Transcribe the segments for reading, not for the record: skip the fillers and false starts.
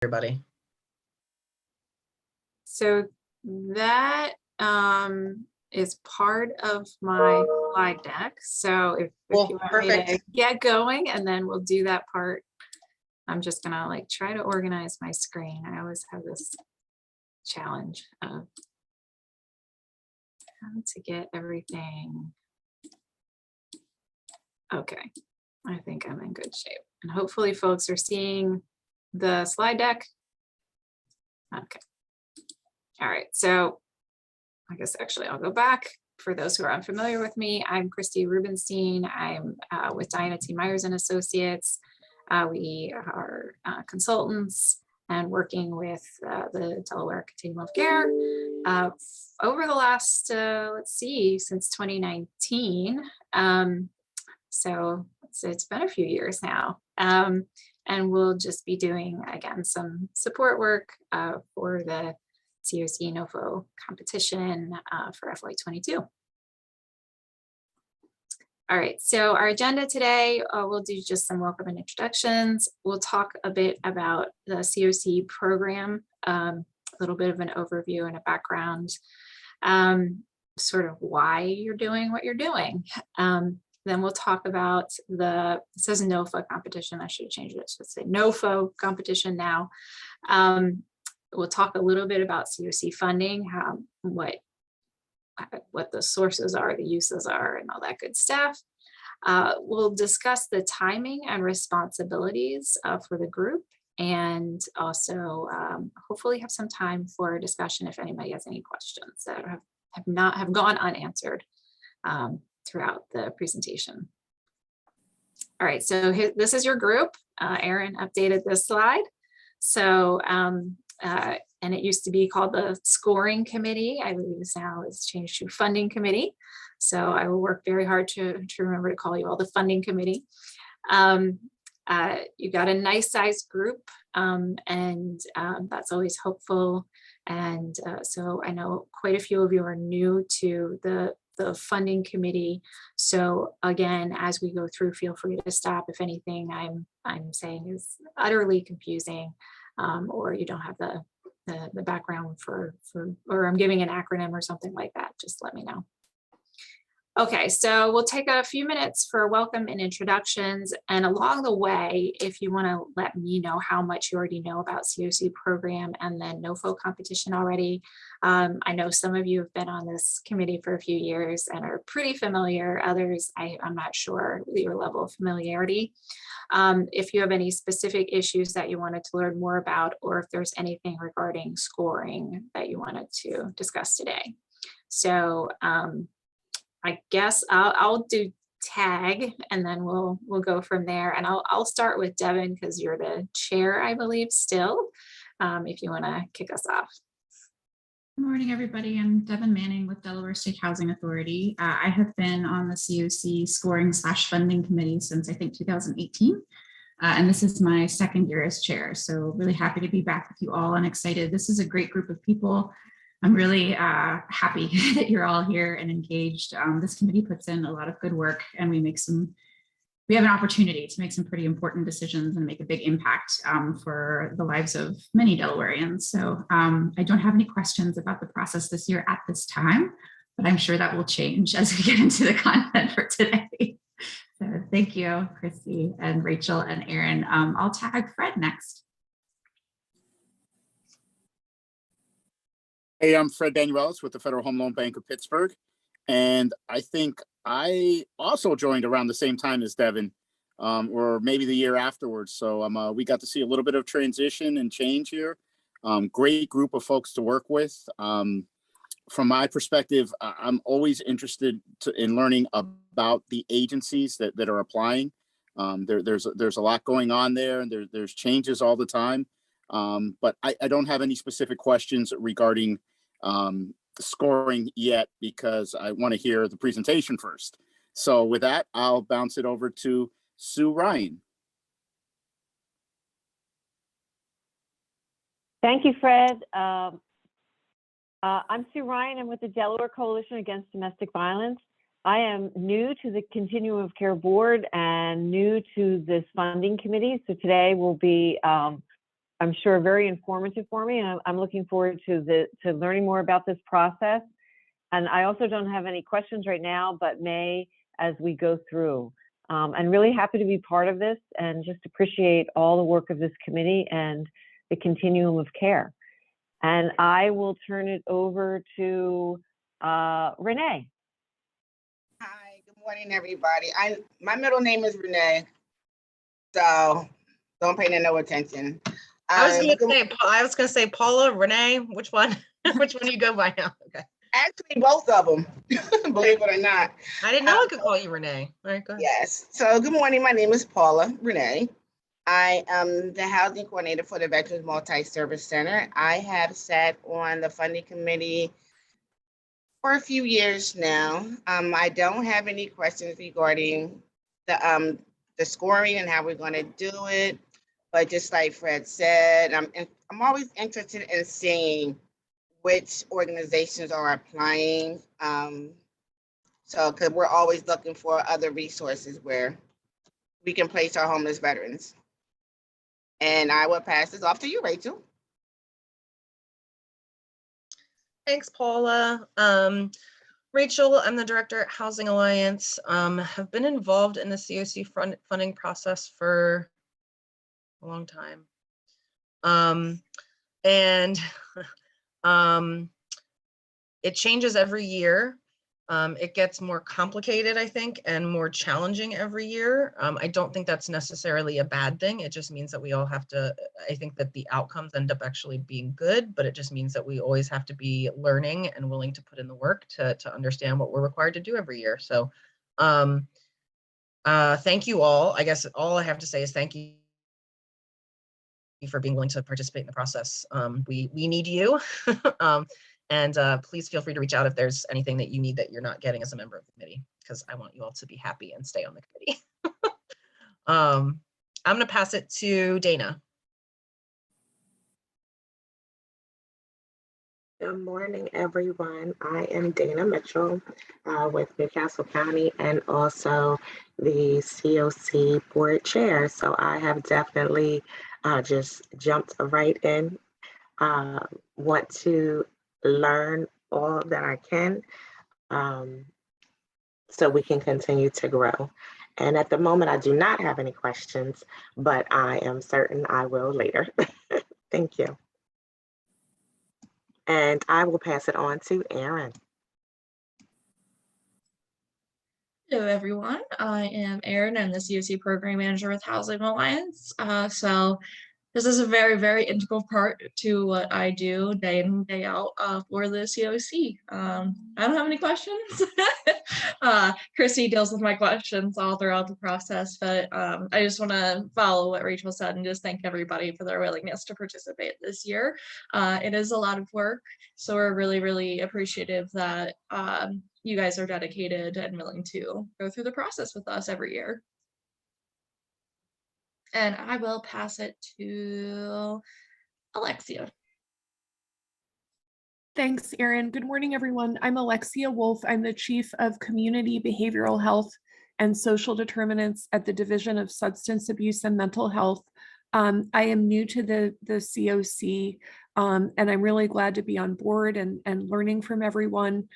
everybody. So that is part of my slide deck. So if you want me to get going, and then we'll do that part. I'm just gonna like try to organize my screen. I always have this challenge of how to get everything. Okay, I think I'm in good shape. And hopefully folks are seeing the slide deck. Okay. All right, so I guess actually I'll go back. For those who are unfamiliar with me, I'm Christy Rubenstein. I'm with Diana T. Myers and Associates. We are consultants and working with the Delaware Continuum of Care over the last, let's see, since 2019. So it's been a few years now. And we'll just be doing, again, some support work for the CoC NOFO competition for FY22. All right, so our agenda today, we'll do just some welcome and introductions. We'll talk a bit about the CoC program, a little bit of an overview and a background, sort of why you're doing what you're doing. Then we'll talk about it says NOFO competition, I should have changed it, it should say NOFO competition now. We'll talk a little bit about CoC funding, what the sources are, the uses are, and all that good stuff. We'll discuss the timing and responsibilities for the group, and also hopefully have some time for discussion if anybody has any questions that have gone unanswered throughout the presentation. All right, so this is your group. Erin updated this slide. So, and it used to be called the scoring committee. I believe now it's changed to funding committee. So I will work very hard to remember to call you all the funding committee. You got a nice sized group, and that's always hopeful. And so I know quite a few of you are new to the funding committee. So again, as we go through, feel free to stop if anything I'm saying is utterly confusing, or you don't have the background or I'm giving an acronym or something like that, just let me know. Okay, so we'll take a few minutes for welcome and introductions. And along the way, if you want to let me know how much you already know about CoC program and then NOFO competition already. I know some of you have been on this committee for a few years and are pretty familiar. Others, I'm not sure your level of familiarity. If you have any specific issues that you wanted to learn more about, or if there's anything regarding scoring that you wanted to discuss today. So I guess I'll do tag, and then we'll go from there. And I'll start with Devin because you're the chair, I believe, still. If you want to kick us off. Good morning, everybody. I'm Devin Manning with Delaware State Housing Authority. I have been on the CoC scoring/funding committee since I think 2018. And this is my second year as chair. So really happy to be back with you all and excited. This is a great group of people. I'm really happy that you're all here and engaged. This committee puts in a lot of good work, and we have an opportunity to make some pretty important decisions and make a big impact for the lives of many Delawareans. So I don't have any questions about the process this year at this time, but I'm sure that will change as we get into the content for today. So thank you, Christy and Rachel and Erin. I'll tag Fred next. Hey, I'm Fred Danuelis with the Federal Home Loan Bank of Pittsburgh. And I think I also joined around the same time as Devin, or maybe the year afterwards. So we got to see a little bit of transition and change here. Great group of folks to work with. From my perspective, I'm always interested in learning about the agencies that are applying. There's a lot going on there, and there's changes all the time. But I don't have any specific questions regarding scoring yet because I want to hear the presentation first. So with that, I'll bounce it over to Sue Ryan. Thank you, Fred. I'm Sue Ryan. I'm with the Delaware Coalition Against Domestic Violence. I am new to the Continuum of Care Board and new to this funding committee. So today we'll be I'm sure very informative for me, and I'm looking forward to learning more about this process. And I also don't have any questions right now, but may as we go through. And really happy to be part of this and just appreciate all the work of this committee and the continuum of care. And I will turn it over to Renee. Hi, good morning, everybody. My middle name is Renee, so don't pay no attention. I was gonna say Paula, Renee, which one? Which one you go by now? Okay. Actually, both of them, believe it or not. I didn't know I could call you Renee. All right, go ahead. Yes. So good morning. My name is Paula Renee. I am the housing coordinator for the Veterans Multi-Service Center. I have sat on the funding committee for a few years now. I don't have any questions regarding the scoring and how we're going to do it. But just like Fred said, I'm always interested in seeing which organizations are applying. So, because we're always looking for other resources where we can place our homeless veterans. And I will pass this off to you, Rachel. Thanks, Paula. Rachel, I'm the director at Housing Alliance. Have been involved in the CoC funding process for a long time. It changes every year. It gets more complicated, I think, and more challenging every year. I don't think that's necessarily a bad thing. It just means that we all have to, I think that the outcomes end up actually being good, but it just means that we always have to be learning and willing to put in the work to understand what we're required to do every year. So thank you all. I guess all I have to say is thank you for being willing to participate in the process. We need you. And please feel free to reach out if there's anything that you need that you're not getting as a member of the committee, because I want you all to be happy and stay on the committee. I'm going to pass it to Dana. Good morning, everyone. I am Dana Mitchell with Newcastle County and also the CoC board chair. So I have definitely just jumped right in. Want to learn all that I can so we can continue to grow. And at the moment, I do not have any questions, but I am certain I will later. Thank you. And I will pass it on to Erin. Hello, everyone. I am Erin. I'm the CoC Program Manager with Housing Alliance. So this is a very, very integral part to what I do day in, day out for the CoC. I don't have any questions. Chrissy deals with my questions all throughout the process, but I just want to follow what Rachel said and just thank everybody for their willingness to participate this year. It is a lot of work, so we're really, really appreciative that you guys are dedicated and willing to go through the process with us every year. And I will pass it to Alexia. Thanks, Erin. Good morning, everyone. I'm Alexia Wolf. I'm the Chief of Community Behavioral Health and Social Determinants at the Division of Substance Abuse and Mental Health. I am new to the CoC, and I'm really glad to be on board and learning from everyone.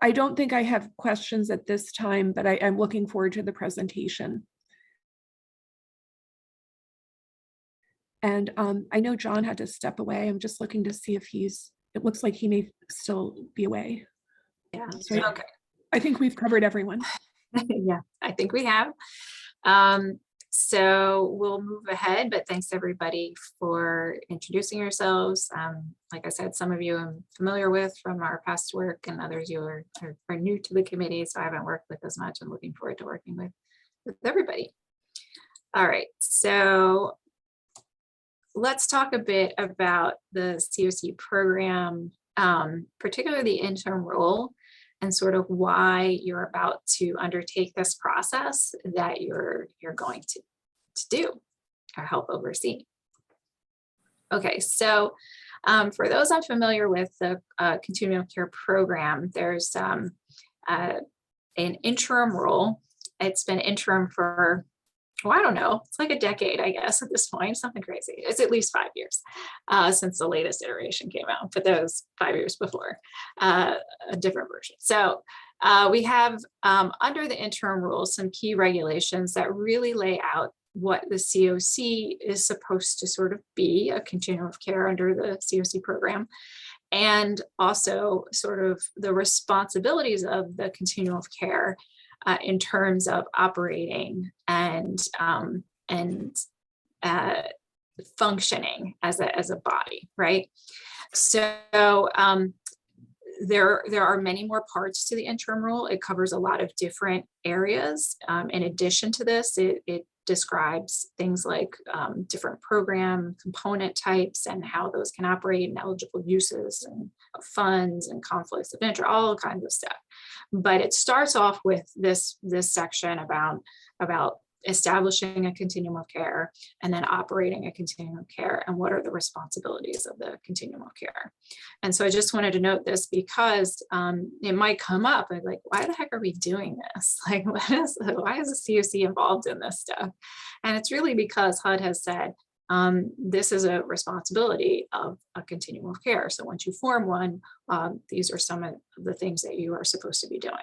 I don't think I have questions at this time, but I'm looking forward to the presentation. And I know John had to step away. I'm just looking to see if it looks like he may still be away. Yeah, So okay. I think we've covered everyone. Yeah, I think we have. So we'll move ahead, but thanks everybody for introducing yourselves. Like I said, some of you I'm familiar with from our past work and others you are new to the committee, so I haven't worked with as much. I'm looking forward to working with everybody. All right, so let's talk a bit about the CoC program, particularly the interim role, and sort of why you're about to undertake this process that you're going to do or help oversee. Okay, so for those unfamiliar with the continuum of care program, there's an interim role. It's been interim for I don't know, it's like a decade, I guess, at this point, something crazy. It's at least 5 years since the latest iteration came out, but that was 5 years before a different version. So we have under the interim rules, some key regulations that really lay out what the CoC is supposed to sort of be, a continuum of care under the CoC program, and also sort of the responsibilities of the continuum of care in terms of operating and functioning as a body, right? So there are many more parts to the interim rule. It covers a lot of different areas. In addition to this, it describes things like different program component types and how those can operate and eligible uses and funds and conflicts of interest, all kinds of stuff. But it starts off with this section about establishing a continuum of care and then operating a continuum of care and what are the responsibilities of the continuum of care. And so I just wanted to note this because it might come up and like, why the heck are we doing this? Like, why is the CoC involved in this stuff? And it's really because HUD has said, this is a responsibility of a continuum of care. So once you form one, these are some of the things that you are supposed to be doing.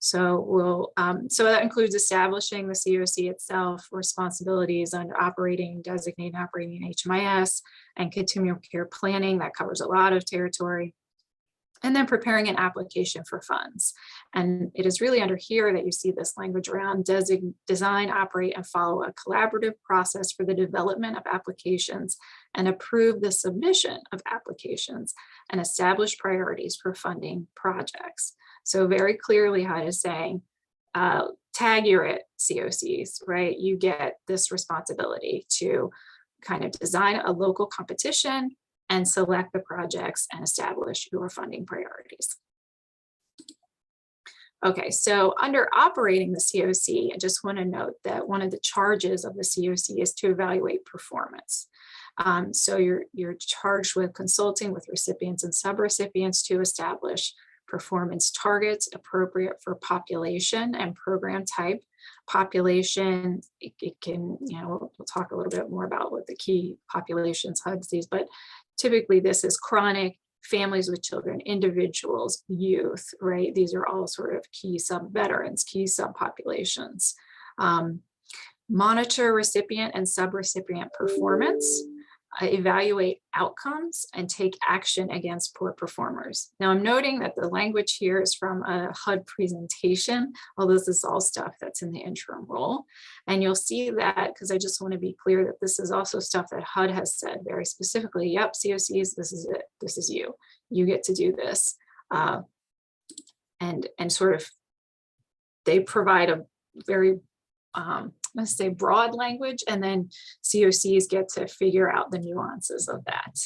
So so that includes establishing the CoC itself, responsibilities under operating, designating operating HMIS, and continuum of care planning. That covers a lot of territory. And then preparing an application for funds. And it is really under here that you see this language around design, operate, and follow a collaborative process for the development of applications and approve the submission of applications and establish priorities for funding projects. So very clearly HUD is saying, tag your CoCs, right? You get this responsibility to kind of design a local competition and select the projects and establish your funding priorities. Okay, so under operating the CoC, I just want to note that one of the charges of the CoC is to evaluate performance. So you're charged with consulting with recipients and subrecipients to establish performance targets appropriate for population and program type. Population, it can, we'll talk a little bit more about what the key populations HUD sees, but typically this is chronic, families with children, individuals, youth, right? These are all sort of key sub-veterans, key subpopulations. Monitor recipient and subrecipient performance, evaluate outcomes, and take action against poor performers. Now I'm noting that the language here is from a HUD presentation, although this is all stuff that's in the interim rule. And you'll see that, because I just want to be clear that this is also stuff that HUD has said very specifically, yep, CoCs, this is it, this is you. You get to do this. And sort of, they provide a very, let's say broad language, and then CoCs get to figure out the nuances of that.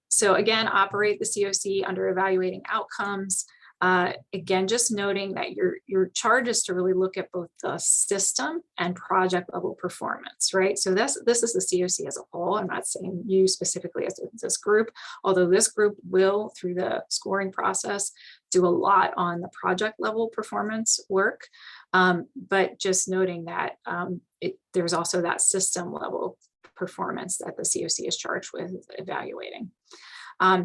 So again, operate the CoC under evaluating outcomes. Again, just noting that your charge is to really look at both the system and project level performance, right? So this is the CoC as a whole. I'm not saying you specifically as this group, although this group will, through the scoring process, do a lot on the project level performance work. But just noting that there's also that system level performance that the CoC is charged with evaluating.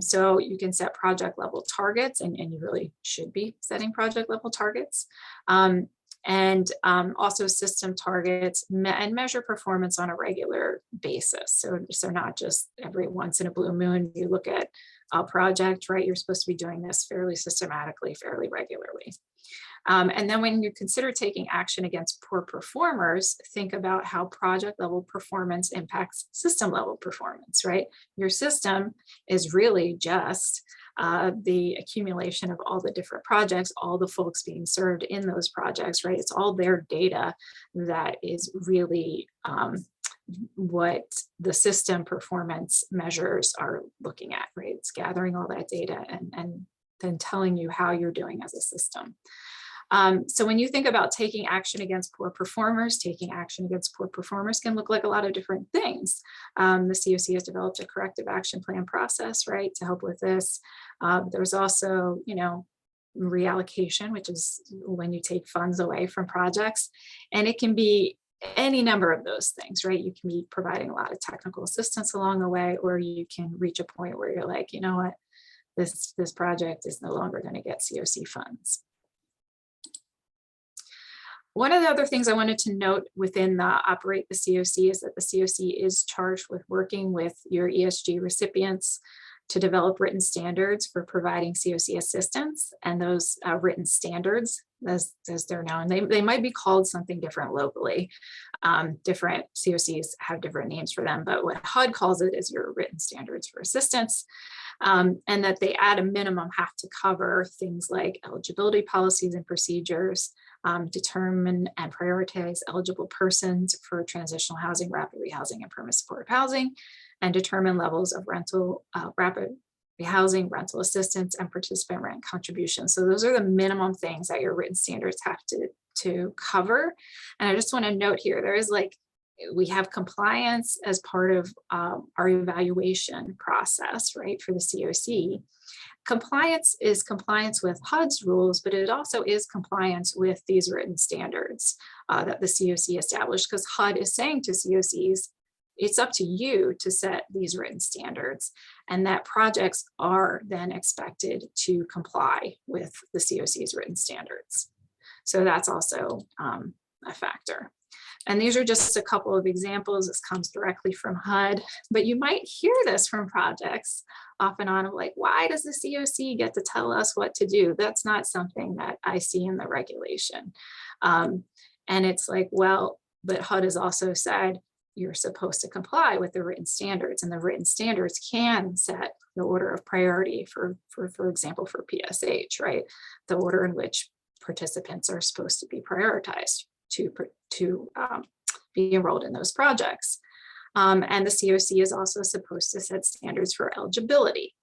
So you can set project level targets, and you really should be setting project level targets. And also system targets and measure performance on a regular basis. So not just every once in a blue moon, you look at a project, right? You're supposed to be doing this fairly systematically, fairly regularly. And then when you consider taking action against poor performers, think about how project level performance impacts system level performance, right? Your system is really just the accumulation of all the different projects, all the folks being served in those projects, right? It's all their data that is really what the system performance measures are looking at, right? It's gathering all that data and then telling you how you're doing as a system. So when you think about taking action against poor performers, taking action against poor performers can look like a lot of different things. The CoC has developed a corrective action plan process, right, to help with this. There's also, reallocation, which is when you take funds away from projects. And it can be any number of those things, right? You can be providing a lot of technical assistance along the way, or you can reach a point where you're like, you know what, this project is no longer going to get CoC funds. One of the other things I wanted to note within the Operate the CoC is that the CoC is charged with working with your ESG recipients to develop written standards for providing CoC assistance. And those written standards, as they're known, they might be called something different locally. Different CoCs have different names for them, but what HUD calls it is your written standards for assistance. And that they at a minimum have to cover things like eligibility policies and procedures, determine and prioritize eligible persons for transitional housing, rapid rehousing, and permanent supportive housing, and determine levels of rental, rapid rehousing, rental assistance, and participant rent contributions. So those are the minimum things that your written standards have to cover. And I just want to note here, there is like, we have compliance as part of our evaluation process, right, for the CoC. Compliance is compliance with HUD's rules, but it also is compliance with these written standards that the CoC established, because HUD is saying to CoCs, it's up to you to set these written standards, and that projects are then expected to comply with the CoC's written standards. So that's also a factor. And these are just a couple of examples. This comes directly from HUD, but you might hear this from projects off and on of like, why does the CoC get to tell us what to do? That's not something that I see in the regulation. And it's like, well, but HUD has also said, you're supposed to comply with the written standards, and the written standards can set the order of priority for example, for PSH, right? The order in which participants are supposed to be prioritized to be enrolled in those projects. And the CoC is also supposed to set standards for eligibility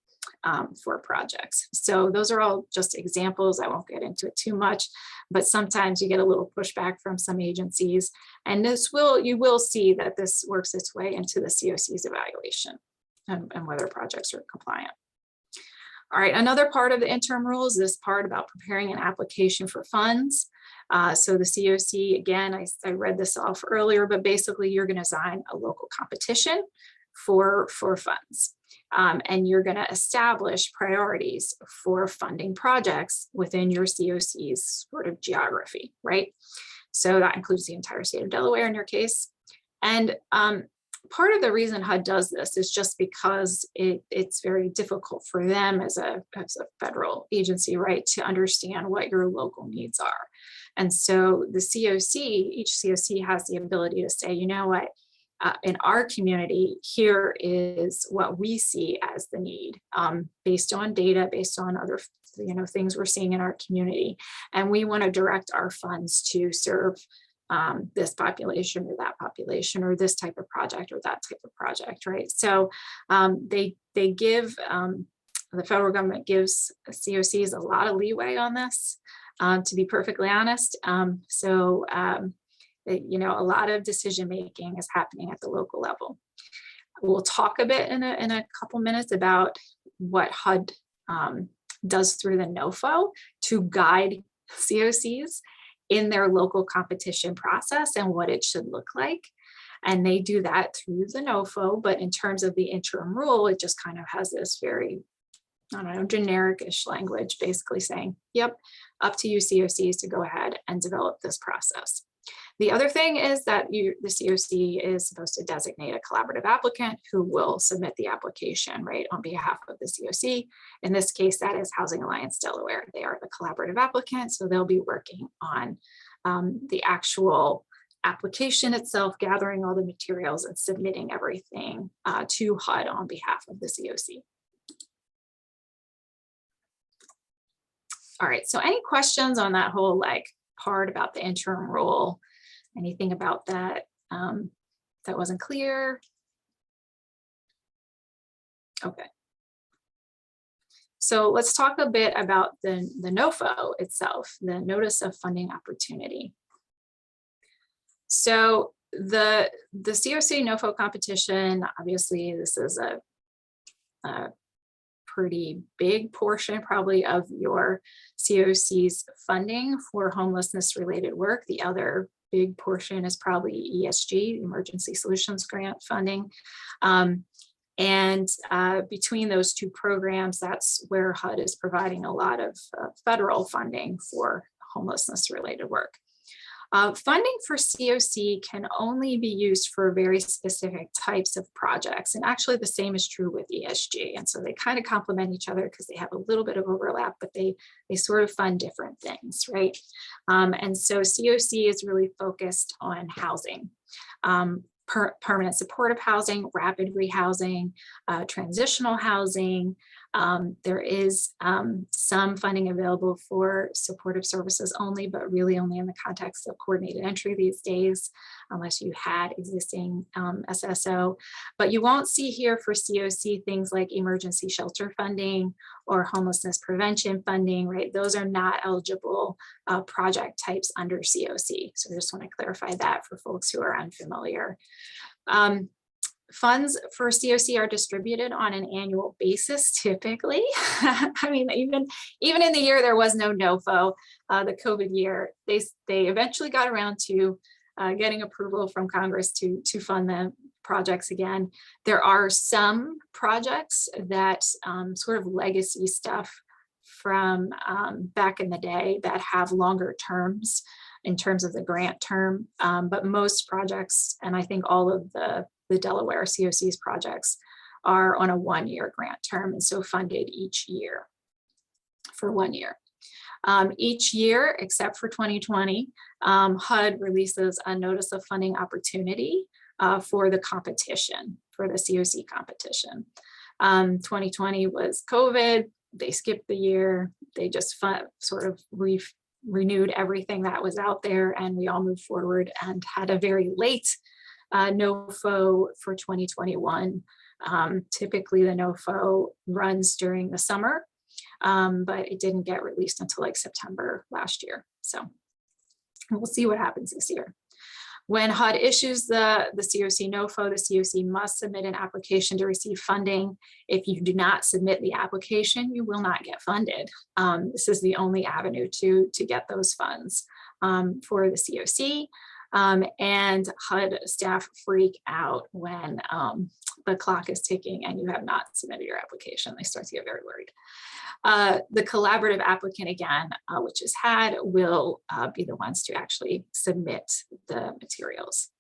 for projects. So those are all just examples. I won't get into it too much, but sometimes you get a little pushback from some agencies, and you will see that this works its way into the CoC's evaluation and whether projects are compliant. All right, another part of the interim rule is this part about preparing an application for funds. So the CoC, again, I read this off earlier, but basically you're going to design a local competition for funds. And you're going to establish priorities for funding projects within your CoC's sort of geography, right? So that includes the entire state of Delaware in your case. And part of the reason HUD does this is just because it's very difficult for them as a federal agency, right, to understand what your local needs are. And so the CoC, each CoC has the ability to say, you know what, in our community, here is what we see as the need based on data, based on other things we're seeing in our community. And we want to direct our funds to serve this population or that population or this type of project or that type of project, right? So they give, the federal government gives CoCs a lot of leeway on this, to be perfectly honest. A lot of decision making is happening at the local level. We'll talk a bit in a couple minutes about what HUD does through the NOFO to guide CoCs in their local competition process and what it should look like. And they do that through the NOFO, but in terms of the interim rule, it just kind of has this very, I don't know, generic-ish language, basically saying, yep, up to you CoCs to go ahead and develop this process. The other thing is that the CoC is supposed to designate a collaborative applicant who will submit the application, right, on behalf of the CoC. In this case, that is Housing Alliance Delaware. They are the collaborative applicant, so they'll be working on the actual application itself, gathering all the materials and submitting everything to HUD on behalf of the CoC. All right, so any questions on that whole part about the interim rule? Anything about that that wasn't clear? Okay. So let's talk a bit about the NOFO itself, the Notice of Funding Opportunity. So the CoC NOFO competition, obviously this is a pretty big portion probably of your CoC's funding for homelessness related work. The other big portion is probably ESG, Emergency Solutions Grant funding. Between those two programs, that's where HUD is providing a lot of federal funding for homelessness related work. Funding for CoC can only be used for very specific types of projects. And actually the same is true with ESG. And so they kind of complement each other because they have a little bit of overlap, but they sort of fund different things, right? And so CoC is really focused on housing. Permanent supportive housing, rapid rehousing, transitional housing. There is some funding available for supportive services only, but really only in the context of coordinated entry these days, unless you had existing SSO. But you won't see here for CoC things like emergency shelter funding or homelessness prevention funding, right? Those are not eligible project types under CoC. So I just want to clarify that for folks who are unfamiliar. Funds for CoC are distributed on an annual basis, typically. I mean, even in the year there was no NOFO, the COVID year, they eventually got around to getting approval from Congress to fund the projects again. There are some projects that sort of legacy stuff from back in the day that have longer terms in terms of the grant term, but most projects, and I think all of the Delaware CoC's projects are on a 1-year grant term, and so funded each year for 1 year. Each year, except for 2020, HUD releases a notice of funding opportunity for the competition, for the CoC competition. 2020 was COVID, they skipped the year, they just sort of renewed everything that was out there, and we all moved forward and had a very late NOFO for 2021. Typically the NOFO runs during the summer, but it didn't get released until like September last year. So we'll see what happens this year. When HUD issues the CoC NOFO, the CoC must submit an application to receive funding. If you do not submit the application, you will not get funded. This is the only avenue to get those funds for the CoC. And HUD staff freak out when the clock is ticking and you have not submitted your application. They start to get very worried. The collaborative applicant, again, which is HAD, will be the ones to actually submit the materials.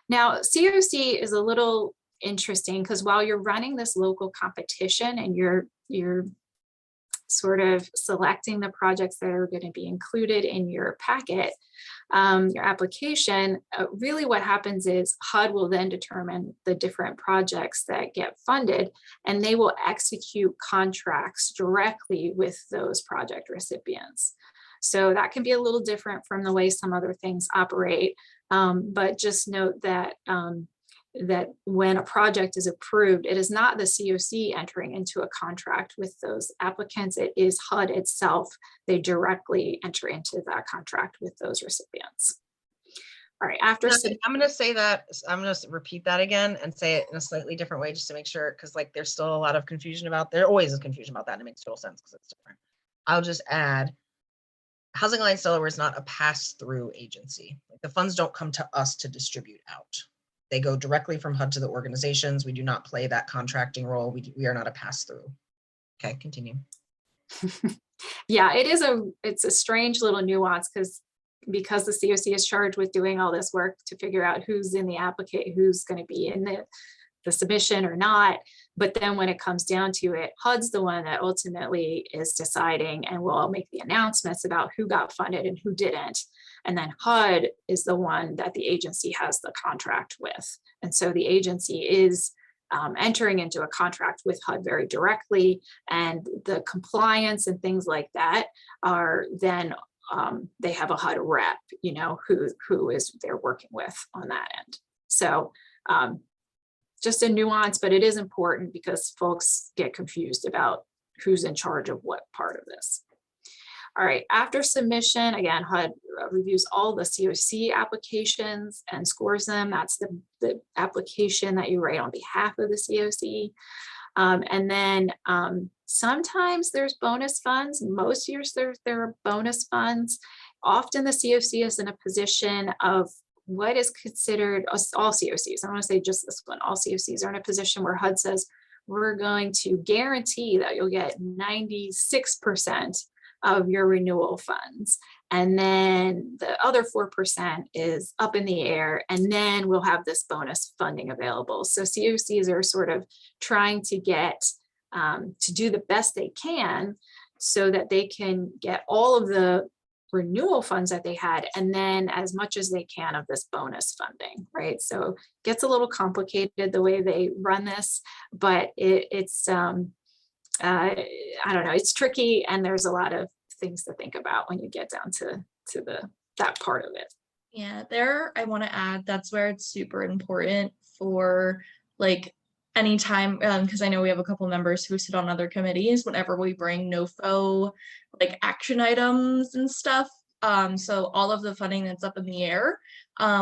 Now, CoC is a little interesting because while you're running this local competition and you're sort of selecting the projects that are going to be included in your packet, your application, really what happens is HUD will then determine the different projects that get funded, and they will execute contracts directly with those project recipients. So that can be a little different from the way some other things operate, but just note that that when a project is approved, it is not the CoC entering into a contract with those applicants, it is HUD itself. They directly enter into that contract with those recipients. All right, I'm going to say that, I'm going to repeat that again and say it in a slightly different way just to make sure, because like there's still a lot of confusion about, there always is confusion about that, and it makes total sense because it's different. I'll just add, Housing Alliance Delaware is not a pass-through agency. Like the funds don't come to us to distribute out. They go directly from HUD to the organizations. We do not play that contracting role. We are not a pass-through. Okay, continue. Yeah, it's a strange little nuance because the CoC is charged with doing all this work to figure out who's in the applicant, who's going to be in the submission or not. But then when it comes down to it, HUD's the one that ultimately is deciding and will make the announcements about who got funded and who didn't. And then HUD is the one that the agency has the contract with. And so the agency is entering into a contract with HUD very directly, and the compliance and things like that are then they have a HUD rep, you know, who is they're working with on that end. So just a nuance, but it is important because folks get confused about who's in charge of what part of this. All right, after submission, again, HUD reviews all the CoC applications and scores them. That's the application that you write on behalf of the CoC. And then sometimes there's bonus funds. Most years there are bonus funds. Often the COC is in a position of what is considered, all COCs, I don't want to say just this one, all COCs are in a position where HUD says, we're going to guarantee that you'll get 96% of your renewal funds. And then the other 4% is up in the air. And then we'll have this bonus funding available. So COCs are sort of trying to get to do the best they can so that they can get all of the renewal funds that they had, and then as much as they can of this bonus funding, right? So it gets a little complicated the way they run this, but it's I don't know, it's tricky, and there's a lot of things to think about when you get down to that part of it. Yeah, there I want to add that's where it's super important for like anytime, because I know we have a couple members who sit on other committees, whenever we bring NOFO like action items and stuff. So all of the funding that's up in the air,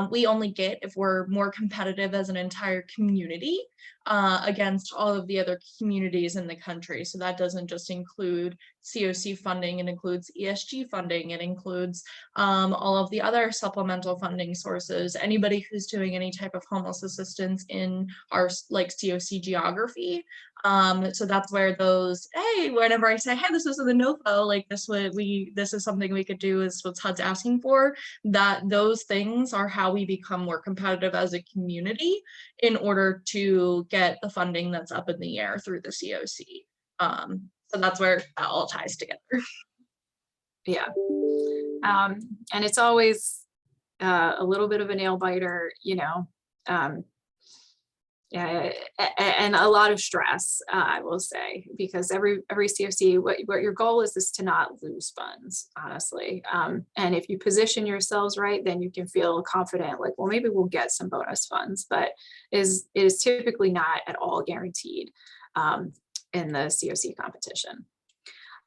we only get if we're more competitive as an entire community against all of the other communities in the country. So that doesn't just include CoC funding, it includes ESG funding, it includes all of the other supplemental funding sources, anybody who's doing any type of homeless assistance in our like CoC geography. So that's where those, hey, whenever I say, hey, this is the NOFO, like this is something we could do, is what HUD's asking for, that those things are how we become more competitive as a community in order to get the funding that's up in the air through the CoC. So that's where that all ties together. Yeah. And it's always a little bit of a nail biter, you know, and a lot of stress, I will say, because every CoC, what your goal is to not lose funds, honestly. And if you position yourselves right, then you can feel confident, like, well, maybe we'll get some bonus funds, but it is typically not at all guaranteed in the CoC competition.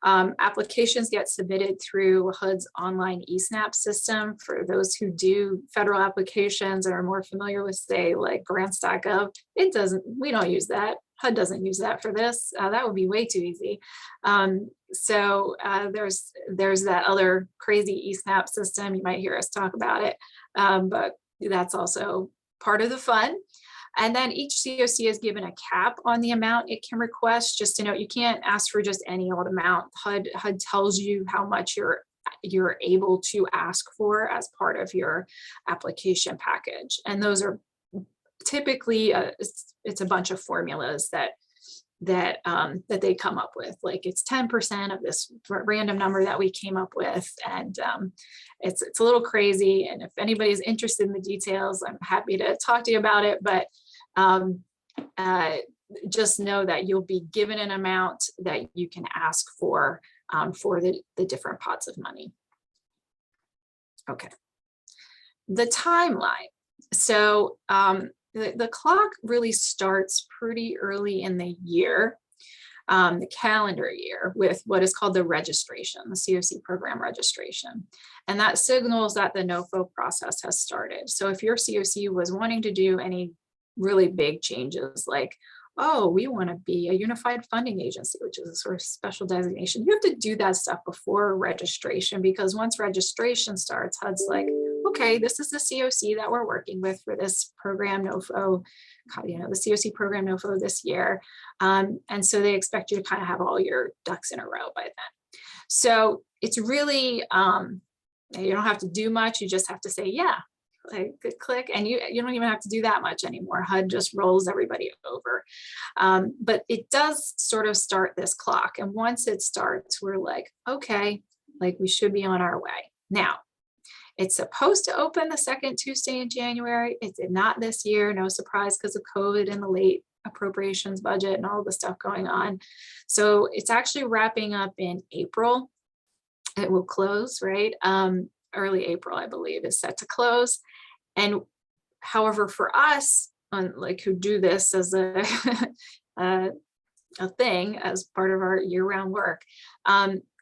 Applications get submitted through HUD's online eSNAP system. For those who do federal applications and are more familiar with, say, like grants.gov, we don't use that. HUD doesn't use that for this. That would be way too easy. So there's that other crazy eSNAP system. You might hear us talk about it, but that's also part of the fun. And then each CoC is given a cap on the amount it can request. Just to note, you can't ask for just any old amount. HUD tells you how much you're able to ask for as part of your application package. And those are typically it's a bunch of formulas that they come up with. Like it's 10% of this random number that we came up with, and it's a little crazy. And if anybody's interested in the details, I'm happy to talk to you about it. But just know that you'll be given an amount that you can ask for the different pots of money. Okay, the timeline. So the clock really starts pretty early in the year, the calendar year, with what is called the registration, the CoC program registration. And that signals that the NOFO process has started. So if your CoC was wanting to do any really big changes, like, oh, we want to be a unified funding agency, which is a sort of special designation, you have to do that stuff before registration, because once registration starts, HUD's like, okay, this is the CoC that we're working with for this program NOFO, you know, the CoC program NOFO this year. And so they expect you to kind of have all your ducks in a row by then. So it's really, you don't have to do much. You just have to say, yeah, like click, and you don't even have to do that much anymore. HUD just rolls everybody over. But it does sort of start this clock. And once it starts, we're like, okay, like we should be on our way. Now, it's supposed to open the second Tuesday in January. It did not this year, no surprise, because of COVID and the late appropriations budget and all the stuff going on. So it's actually wrapping up in April. It will close, right? Early April, I believe, is set to close. And however, for us, like who do this as a thing as part of our year-round work,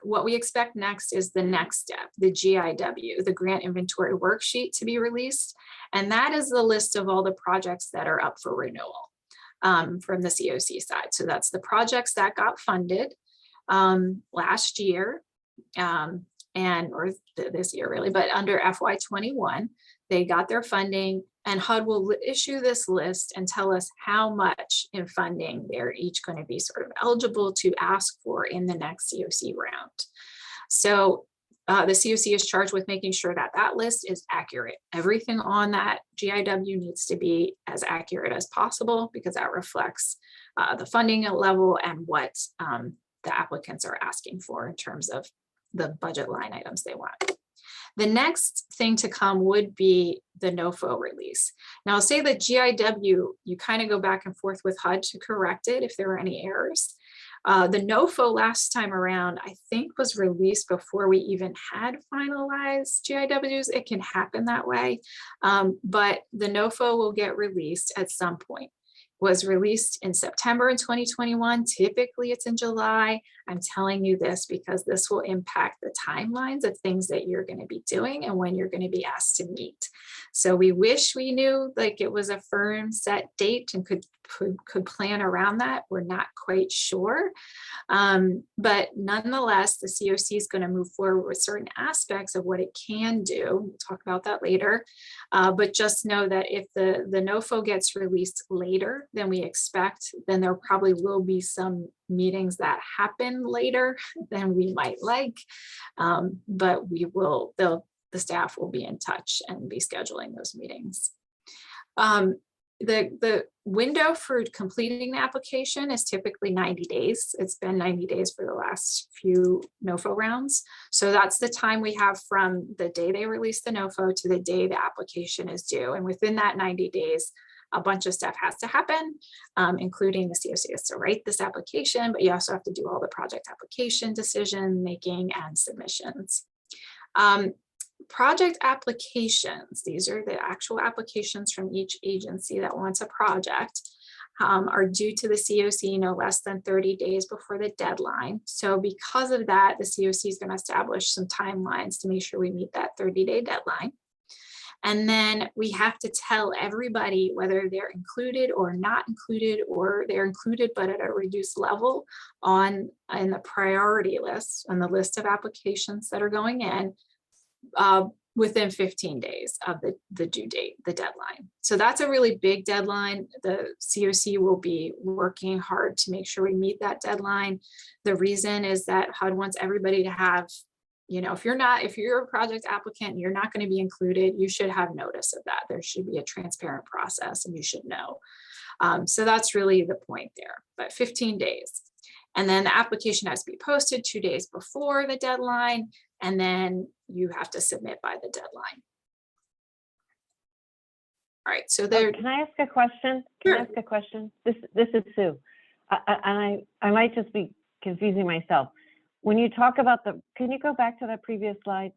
what we expect next is the next step, the GIW, the Grant Inventory Worksheet, to be released. And that is the list of all the projects that are up for renewal. from the CoC side. So that's the projects that got funded last year, or this year really, but under FY21, they got their funding, and HUD will issue this list and tell us how much in funding they're each going to be sort of eligible to ask for in the next CoC round. So the CoC is charged with making sure that that list is accurate. Everything on that GIW needs to be as accurate as possible, because that reflects the funding level and what the applicants are asking for in terms of the budget line items they want. The next thing to come would be the NOFO release. Now I'll say that GIW, you kind of go back and forth with HUD to correct it if there were any errors. The NOFO last time around, I think, was released before we even had finalized GIWs. It can happen that way, but the NOFO will get released at some point. Was released in September in 2021. Typically it's in July. I'm telling you this because this will impact the timelines of things that you're going to be doing and when you're going to be asked to meet. So we wish we knew like it was a firm set date and could plan around that. We're not quite sure. But nonetheless, the CoC is going to move forward with certain aspects of what it can do. We'll talk about that later. But just know that if the NOFO gets released later than we expect, then there probably will be some meetings that happen later than we might like. But the staff will be in touch and be scheduling those meetings. The window for completing the application is typically 90 days. It's been 90 days for the last few NOFO rounds. So that's the time we have from the day they release the NOFO to the day the application is due. And within that 90 days, a bunch of stuff has to happen, including the CoC has to write this application, but you also have to do all the project application decision making and submissions. Project applications, these are the actual applications from each agency that wants a project, are due to the CoC no less than 30 days before the deadline. So because of that, the CoC is going to establish some timelines to make sure we meet that 30-day deadline. And then we have to tell everybody whether they're included or not included, or they're included but at a reduced level in the priority list, on the list of applications that are going in, within 15 days of the due date, the deadline. So that's a really big deadline. The CoC will be working hard to make sure we meet that deadline. The reason is that HUD wants everybody to have, you know, if you're a project applicant and you're not going to be included, you should have notice of that. There should be a transparent process and you should know. So that's really the point there, but 15 days. And then the application has to be posted 2 days before the deadline, and then you have to submit by the deadline. All right, so there. Can I ask a question? Can I ask a question? This is Sue. I might just be confusing myself. When you talk about can you go back to that previous slide?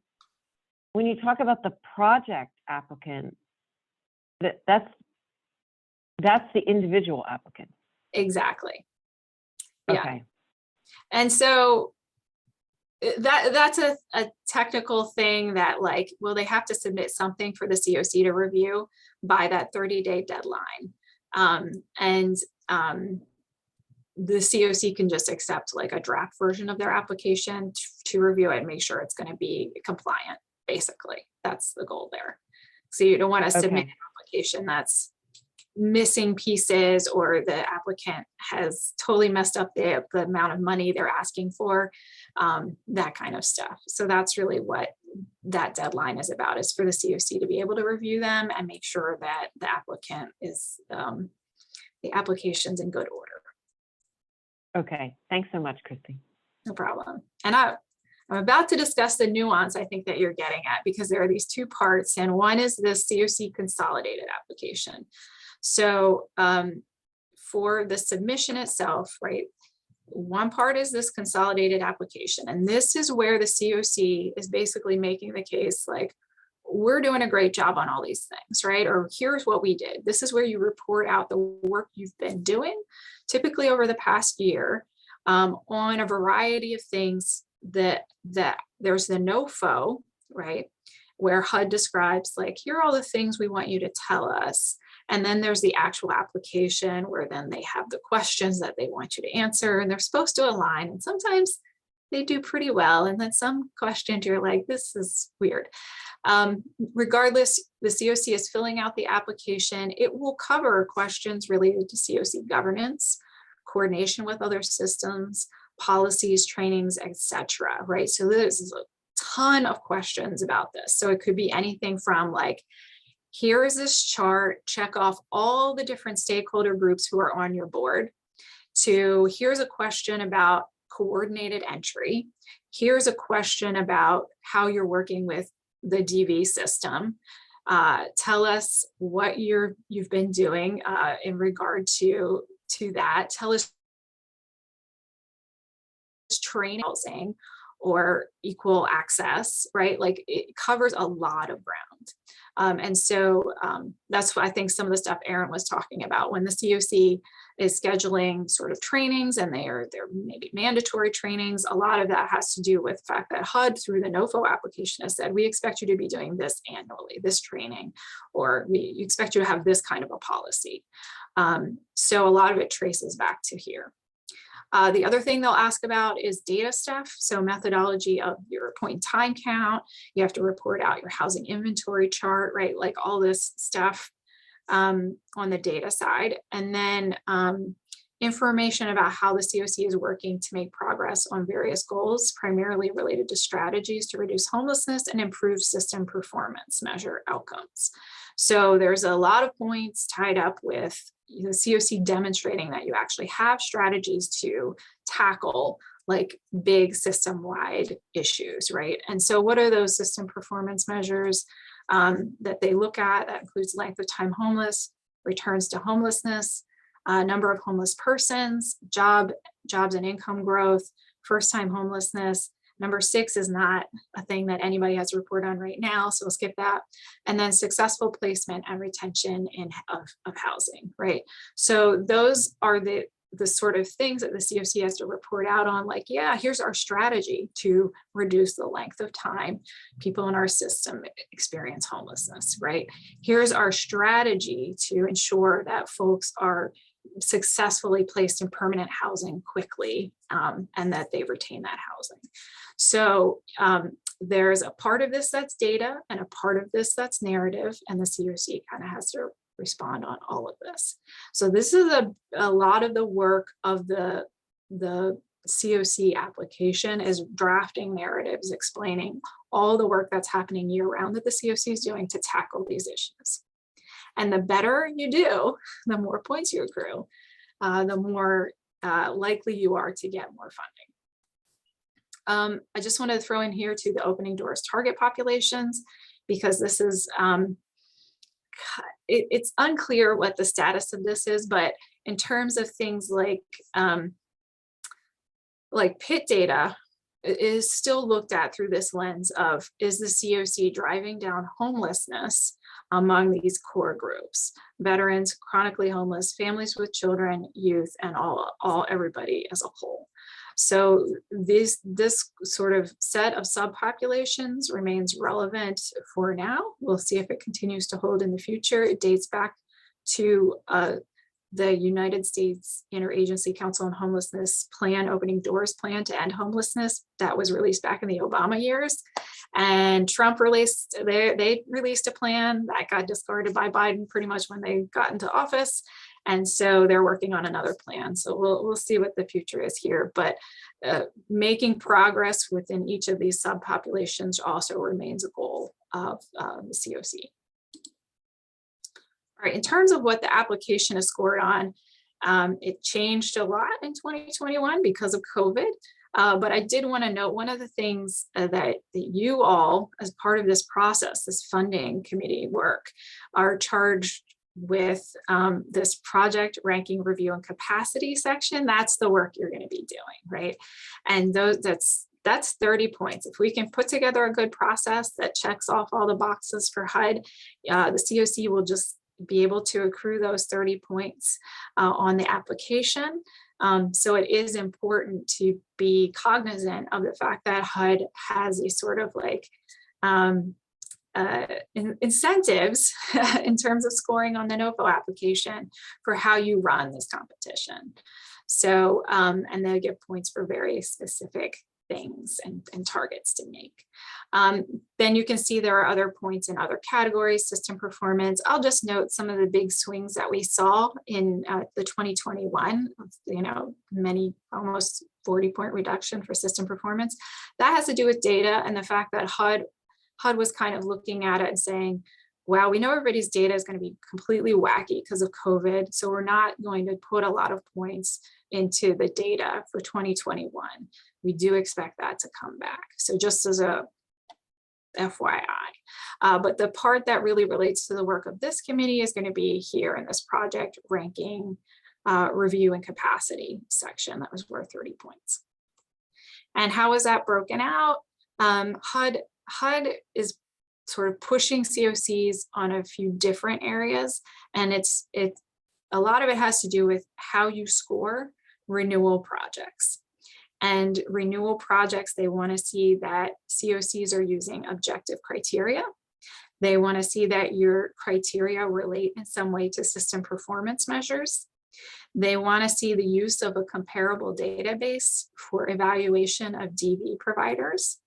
When you talk about the project applicant, that's the individual applicant. Exactly. Yeah. Okay. And so that's a technical thing that, like, well, they have to submit something for the CoC to review by that 30-day deadline. The CoC can just accept like a draft version of their application to review it and make sure it's going to be compliant. Basically, that's the goal there. So you don't want to submit an application that's missing pieces, or the applicant has totally messed up the amount of money they're asking for, that kind of stuff. So that's really what that deadline is about, is for the CoC to be able to review them and make sure that the applicant is, the application's in good order. Okay, thanks so much, Christy. No problem. And I'm about to discuss the nuance I think that you're getting at, because there are these two parts, and one is this CoC consolidated application. So for the submission itself, right, one part is this consolidated application, and this is where the CoC is basically making the case like, we're doing a great job on all these things, right? Or here's what we did. This is where you report out the work you've been doing, typically over the past year, on a variety of things that there's the NOFO, right? Where HUD describes like, here are all the things we want you to tell us. And then there's the actual application where then they have the questions that they want you to answer, and they're supposed to align. And sometimes they do pretty well. And then some questions you're like, this is weird. Regardless, the CoC is filling out the application. It will cover questions related to CoC governance, coordination with other systems, policies, trainings, etc. Right? So there's a ton of questions about this. So it could be anything from like, here is this chart, check off all the different stakeholder groups who are on your board, to here's a question about coordinated entry. Here's a question about how you're working with the DV system. Tell us what you've been doing in regard to that. Tell us training housing or equal access, right? Like it covers a lot of ground. And so that's what I think some of the stuff Erin was talking about when the CoC is scheduling sort of trainings, and they're maybe mandatory trainings. A lot of that has to do with the fact that HUD through the NOFO application has said, we expect you to be doing this annually, this training, or we expect you to have this kind of a policy. So a lot of it traces back to here. The other thing they'll ask about is data stuff. So methodology of your point in time count. You have to report out your housing inventory chart, right? Like all this stuff on the data side. And then information about how the CoC is working to make progress on various goals, primarily related to strategies to reduce homelessness and improve system performance, measure outcomes. So there's a lot of points tied up with the CoC demonstrating that you actually have strategies to tackle like big system-wide issues, right? And so what are those system performance measures that they look at? That includes length of time homeless, returns to homelessness, number of homeless persons, jobs and income growth, first-time homelessness. Number 6 is not a thing that anybody has to report on right now, so we'll skip that. And then successful placement and retention of housing, right? So those are the sort of things that the CoC has to report out on, like, yeah, here's our strategy to reduce the length of time people in our system experience homelessness, right? Here's our strategy to ensure that folks are successfully placed in permanent housing quickly and that they retain that housing. So there's a part of this that's data and a part of this that's narrative, and the CoC kind of has to respond on all of this. So this is a lot of the work of the CoC application is drafting narratives, explaining all the work that's happening year round that the CoC is doing to tackle these issues. And the better you do, the more points you accrue, the more likely you are to get more funding. I just want to throw in here to the opening doors target populations, because this is, it's unclear what the status of this is, but in terms of things like PIT data is still looked at through this lens of, is the CoC driving down homelessness among these core groups: veterans, chronically homeless, families with children, youth, and everybody as a whole. So this sort of set of subpopulations remains relevant for now. We'll see if it continues to hold in the future. It dates back to the United States Interagency Council on Homelessness plan, opening doors plan to end homelessness, that was released back in the Obama years. And Trump released, they released a plan that got discarded by Biden pretty much when they got into office. And so they're working on another plan. So we'll see what the future is here, but making progress within each of these subpopulations also remains a goal of the CoC. All right, in terms of what the application is scored on, it changed a lot in 2021 because of COVID. But I did want to note one of the things that you all, as part of this process, this funding committee work, are charged with this project ranking, review, and capacity section. That's the work you're going to be doing, right? And that's 30 points. If we can put together a good process that checks off all the boxes for HUD, the CoC will just be able to accrue those 30 points on the application. So it is important to be cognizant of the fact that HUD has a sort of like incentives in terms of scoring on the NOFO application for how you run this competition. So, and they'll give points for very specific things and targets to make. Then you can see there are other points in other categories, system performance. I'll just note some of the big swings that we saw in the 2021, you know, almost 40-point reduction for system performance. That has to do with data and the fact that HUD was kind of looking at it and saying, wow, we know everybody's data is going to be completely wacky because of COVID. So we're not going to put a lot of points into the data for 2021. We do expect that to come back. So just as a FYI. But the part that really relates to the work of this committee is going to be here in this project ranking, review, and capacity section. That was worth 30 points. And how is that broken out? HUD is sort of pushing COCs on a few different areas, and a lot of it has to do with how you score renewal projects. And renewal projects, they want to see that COCs are using objective criteria. They want to see that your criteria relate in some way to system performance measures. They want to see the use of a comparable database for evaluation of DV providers.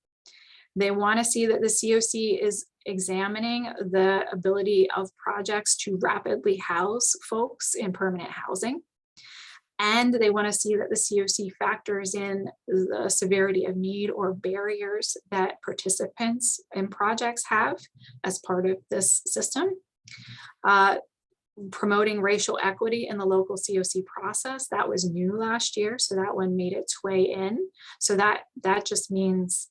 They want to see that the COC is examining the ability of projects to rapidly house folks in permanent housing. And they want to see that the COC factors in the severity of need or barriers that participants in projects have as part of this system. Promoting racial equity in the local COC process, that was new last year, so that one made its way in. So that just means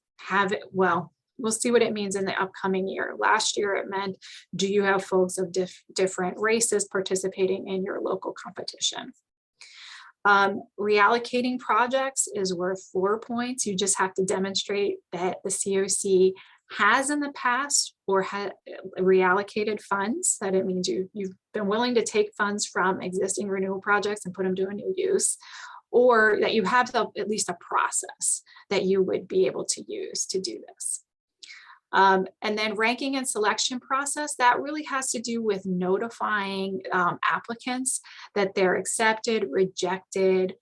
well, we'll see what it means in the upcoming year. Last year it meant, do you have folks of different races participating in your local competition? Reallocating projects is worth 4 points. You just have to demonstrate that the COC has in the past or had reallocated funds. That it means you've been willing to take funds from existing renewal projects and put them to a new use, or that you have at least a process that you would be able to use to do this. And then ranking and selection process, that really has to do with notifying applicants that they're accepted, rejected,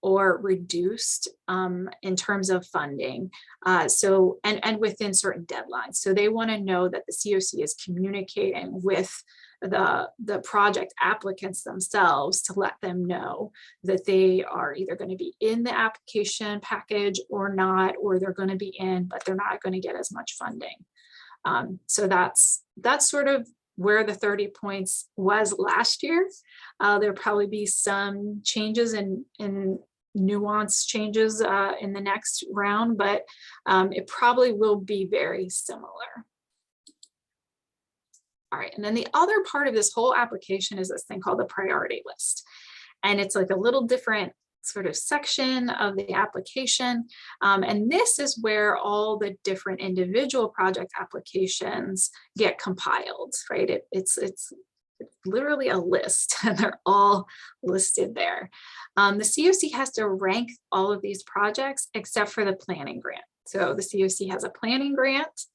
or reduced in terms of funding. And within certain deadlines. So they want to know that the COC is communicating with the project applicants themselves to let them know that they are either going to be in the application package or not, or they're going to be in, but they're not going to get as much funding. So that's sort of where the 30 points was last year. There'll probably be some changes in nuance changes in the next round, but it probably will be very similar. All right, and then the other part of this whole application is this thing called the priority list. And it's like a little different sort of section of the application. And this is where all the different individual project applications get compiled, right? It's literally a list and they're all listed there. The COC has to rank all of these projects except for the planning grant. So the COC has a planning grant,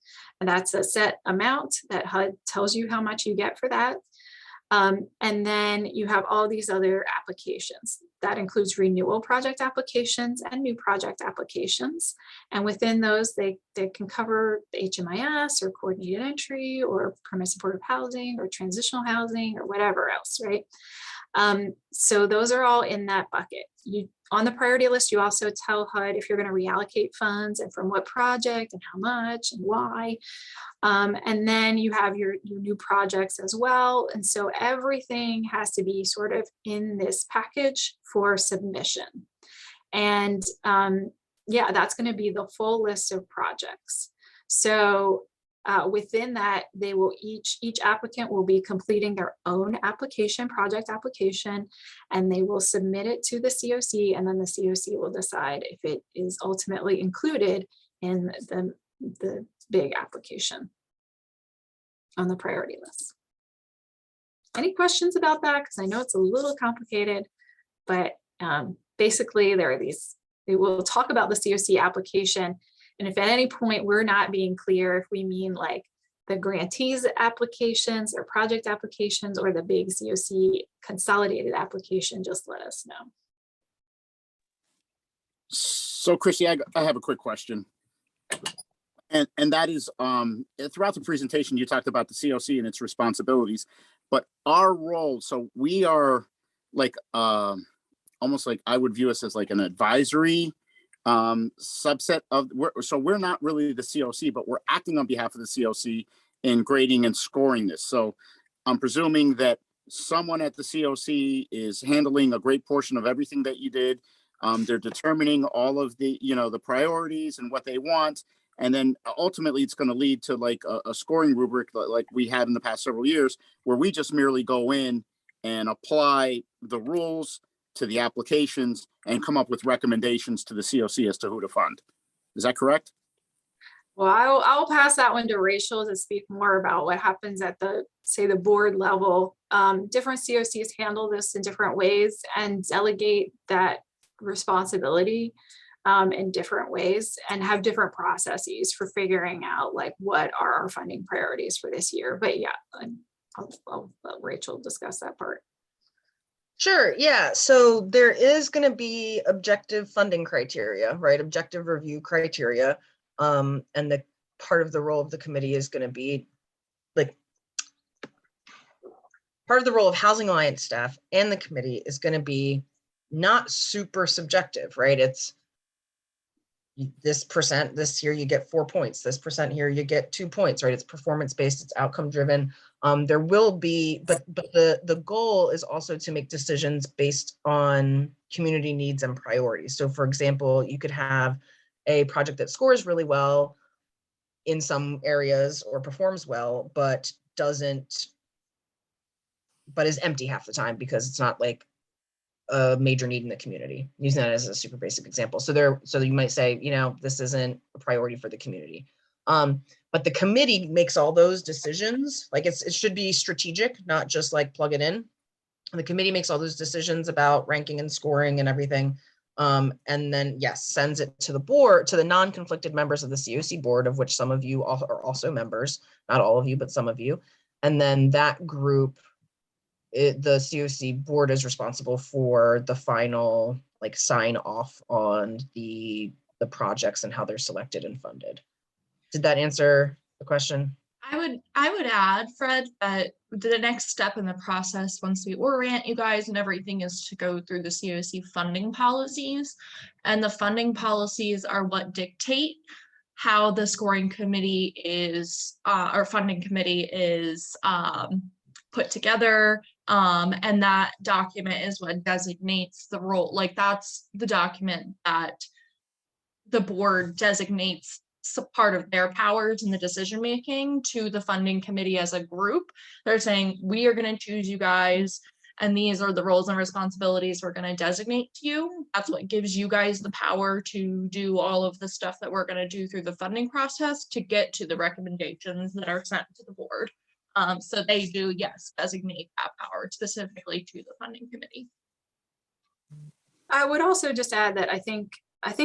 and that's a set amount that HUD tells you how much you get for that. And then you have all these other applications. That includes renewal project applications and new project applications. And within those, they can cover the HMIS or coordinated entry or permanent supportive housing or transitional housing or whatever else, right? So those are all in that bucket. On the priority list, you also tell HUD if you're going to reallocate funds and from what project and how much and why. And then you have your new projects as well. And so everything has to be sort of in this package for submission. And yeah, that's going to be the full list of projects. So within that, they will each applicant will be completing their own project application, and they will submit it to the COC, and then the COC will decide if it is ultimately included in the big application on the priority list. Any questions about that? Because I know it's a little complicated, but basically there are these, we will talk about the COC application. And if at any point we're not being clear, if we mean like the grantees applications or project applications or the big CoC consolidated application, just let us know. So Christy, I have a quick question. And that is, throughout the presentation, you talked about the CoC and its responsibilities, but our role, so we are like, almost like I would view us as like an advisory subset of, so we're not really the CoC, but we're acting on behalf of the CoC in grading and scoring this. So I'm presuming that someone at the CoC is handling a great portion of everything that you did. They're determining all of the, the priorities and what they want. And then ultimately it's going to lead to like a scoring rubric like we had in the past several years, where we just merely go in and apply the rules to the applications and come up with recommendations to the CoC as to who to fund. Is that correct? Well, I'll pass that one to Rachel to speak more about what happens at the, say, the board level. Different CoCs handle this in different ways and delegate that responsibility in different ways and have different processes for figuring out like what are our funding priorities for this year. But yeah, I'll let Rachel discuss that part. Sure, yeah. So there is going to be objective funding criteria, right? Objective review criteria. And the part of the role of the committee is going to be like, part of the role of Housing Alliance staff and the committee is going to be not super subjective, right? It's this percent this year you get 4 points, this percent here you get 2 points, right? It's performance based, it's outcome driven. There will be, but the goal is also to make decisions based on community needs and priorities. So for example, you could have a project that scores really well in some areas or performs well, but is empty half the time because it's not like a major need in the community, using that as a super basic example. So you might say, this isn't a priority for the community. But the committee makes all those decisions. Like it should be strategic, not just like plug it in. And the committee makes all those decisions about ranking and scoring and everything. And then yes, sends it to the board, to the non-conflicted members of the CoC board, of which some of you are also members, not all of you, but some of you. And then that group, the CoC board is responsible for the final like sign off on the projects and how they're selected and funded. Did that answer the question? I would add, Fred, that the next step in the process, once we orient you guys and everything, is to go through the CoC funding policies. And the funding policies are what dictate how the scoring committee is, or funding committee is put together. And that document is what designates the role. Like that's the document that the board designates part of their powers in the decision making to the funding committee as a group. They're saying, we are going to choose you guys, and these are the roles and responsibilities we're going to designate to you. That's what gives you guys the power to do all of the stuff that we're going to do through the funding process to get to the recommendations that are sent to the board. So they do, yes, designate that power specifically to the funding committee. I would also just add that I think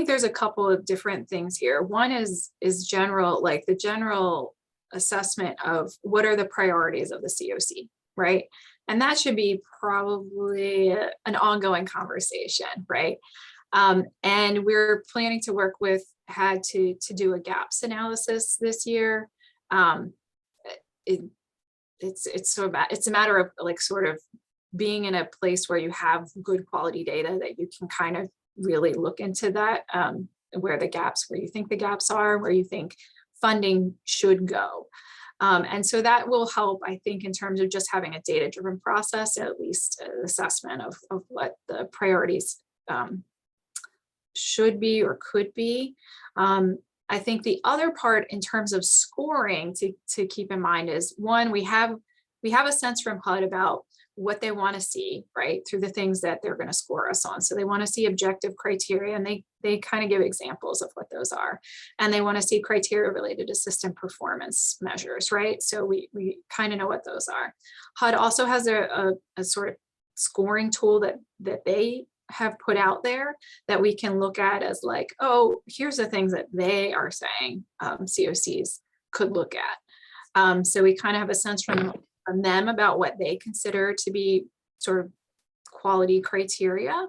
there's a couple of different things here. One is general, like the general assessment of what are the priorities of the CoC, right? And that should be probably an ongoing conversation, right? And we're planning to work with HAD to do a gaps analysis this year. It's a matter of like sort of being in a place where you have good quality data that you can kind of really look into that, where you think the gaps are, where you think funding should go. And so that will help, I think, in terms of just having a data-driven process, at least an assessment of what the priorities should be or could be. I think the other part in terms of scoring to keep in mind is, one, we have a sense from HUD about what they want to see, right, through the things that they're going to score us on. So they want to see objective criteria, and they kind of give examples of what those are. And they want to see criteria related to system performance measures, right? So we kind of know what those are. HUD also has a sort of scoring tool that they have put out there that we can look at as like, oh, here's the things that they are saying CoCs could look at. So we kind of have a sense from them about what they consider to be sort of quality criteria.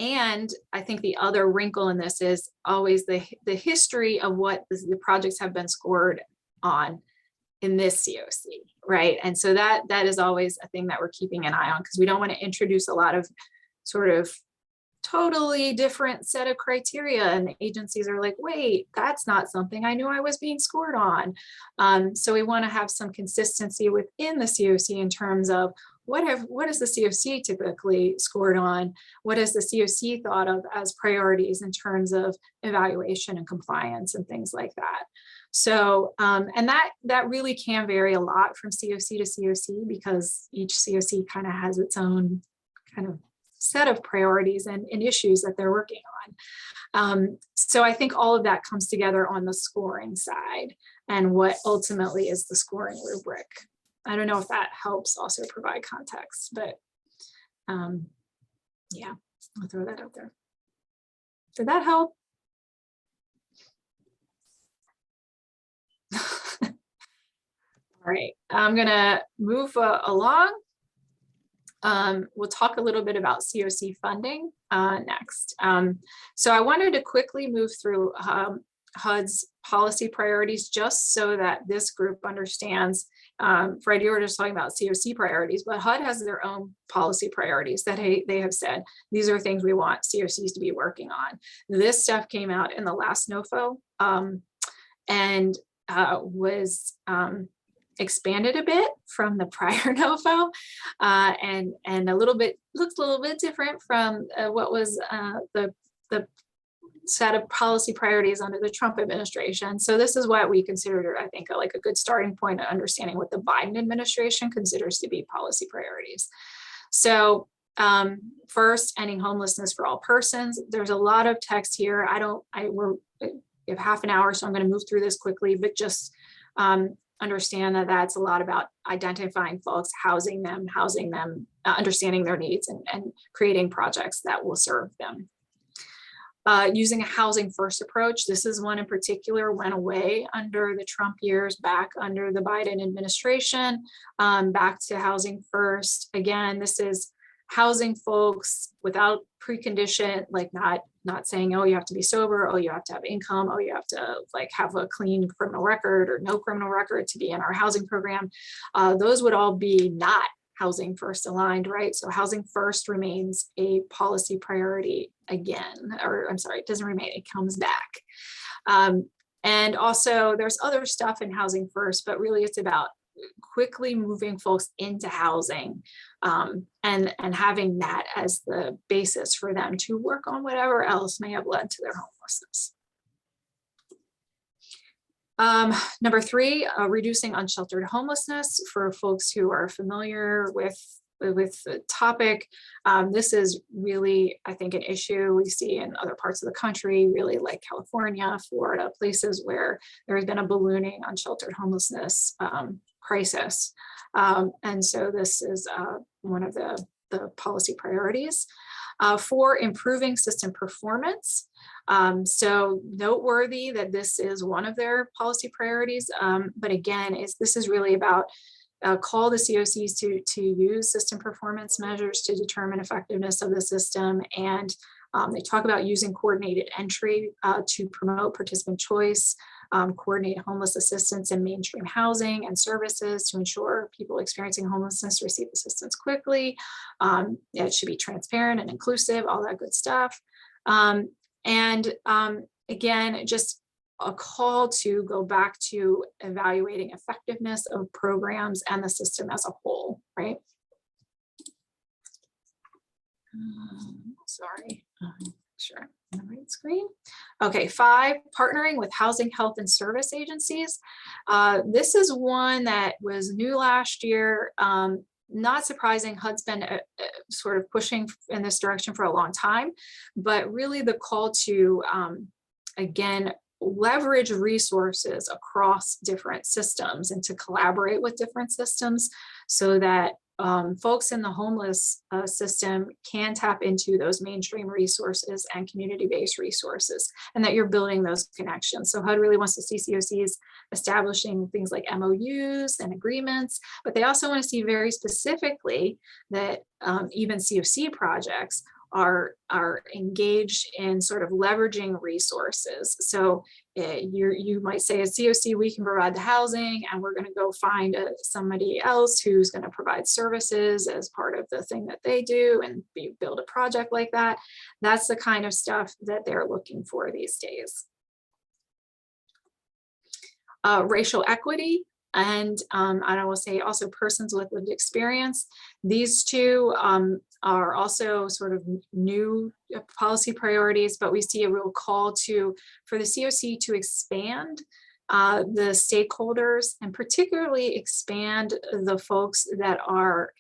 And I think the other wrinkle in this is always the history of what the projects have been scored on in this CoC, right? And so that is always a thing that we're keeping an eye on, because we don't want to introduce a lot of sort of totally different set of criteria, and the agencies are like, wait, that's not something I knew I was being scored on. So we want to have some consistency within the CoC in terms of what is the CoC typically scored on? What is the CoC thought of as priorities in terms of evaluation and compliance and things like that? So, and that really can vary a lot from CoC to CoC, because each CoC kind of has its own kind of set of priorities and issues that they're working on. So I think all of that comes together on the scoring side and what ultimately is the scoring rubric. I don't know if that helps also provide context, but yeah, I'll throw that out there. Did that help? All right, I'm gonna move along. We'll talk a little bit about CoC funding next. So I wanted to quickly move through HUD's policy priorities, just so that this group understands. Fred, you were just talking about CoC priorities, but HUD has their own policy priorities that they have said, these are things we want CoCs to be working on. This stuff came out in the last NOFO and was expanded a bit from the prior NOFO, and a little bit, looks a little bit different from what was the set of policy priorities under the Trump administration. So this is what we consider, I think, like a good starting point of understanding what the Biden administration considers to be policy priorities. So first, ending homelessness for all persons. There's a lot of text here. We have half an hour, so I'm going to move through this quickly, but just understand that that's a lot about identifying folks, housing them, understanding their needs, and creating projects that will serve them. Using a housing first approach. This is one in particular went away under the Trump years, back under the Biden administration, back to housing first. Again, this is housing folks without precondition, like not saying, oh, you have to be sober, oh, you have to have income, oh, you have to like have a clean criminal record or no criminal record to be in our housing program. Those would all be not housing first aligned, right? So housing first remains a policy priority again, or I'm sorry, it doesn't remain, it comes back. And also there's other stuff in housing first, but really it's about quickly moving folks into housing and having that as the basis for them to work on whatever else may have led to their homelessness. Number 3, reducing unsheltered homelessness. For folks who are familiar with the topic, this is really, I think, an issue we see in other parts of the country, really like California, Florida, places where there has been a ballooning unsheltered homelessness crisis. And so this is one of the policy priorities. 4, improving system performance. So noteworthy that this is one of their policy priorities, but again, this is really about call the CoCs to use system performance measures to determine effectiveness of the system, and they talk about using coordinated entry to promote participant choice, coordinate homeless assistance in mainstream housing and services to ensure people experiencing homelessness receive assistance quickly. It should be transparent and inclusive, all that good stuff. And again, just a call to go back to evaluating effectiveness of programs and the system as a whole, right? Sorry, sure, on the right screen. Okay, 5, partnering with housing, health, and service agencies. This is one that was new last year. Not surprising, HUD's been sort of pushing in this direction for a long time, but really the call to, again, leverage resources across different systems and to collaborate with different systems so that folks in the homeless system can tap into those mainstream resources and community-based resources, and that you're building those connections. So HUD really wants to see CoCs establishing things like MOUs and agreements, but they also want to see very specifically that even CoC projects are engaged in sort of leveraging resources. So you might say as CoC, we can provide the housing, and we're going to go find somebody else who's going to provide services as part of the thing that they do, and build a project like that. That's the kind of stuff that they're looking for these days. Racial equity, and I will say also persons with lived experience. These two are also sort of new policy priorities, but we see a real call for the CoC to expand the stakeholders, and particularly expand the folks that are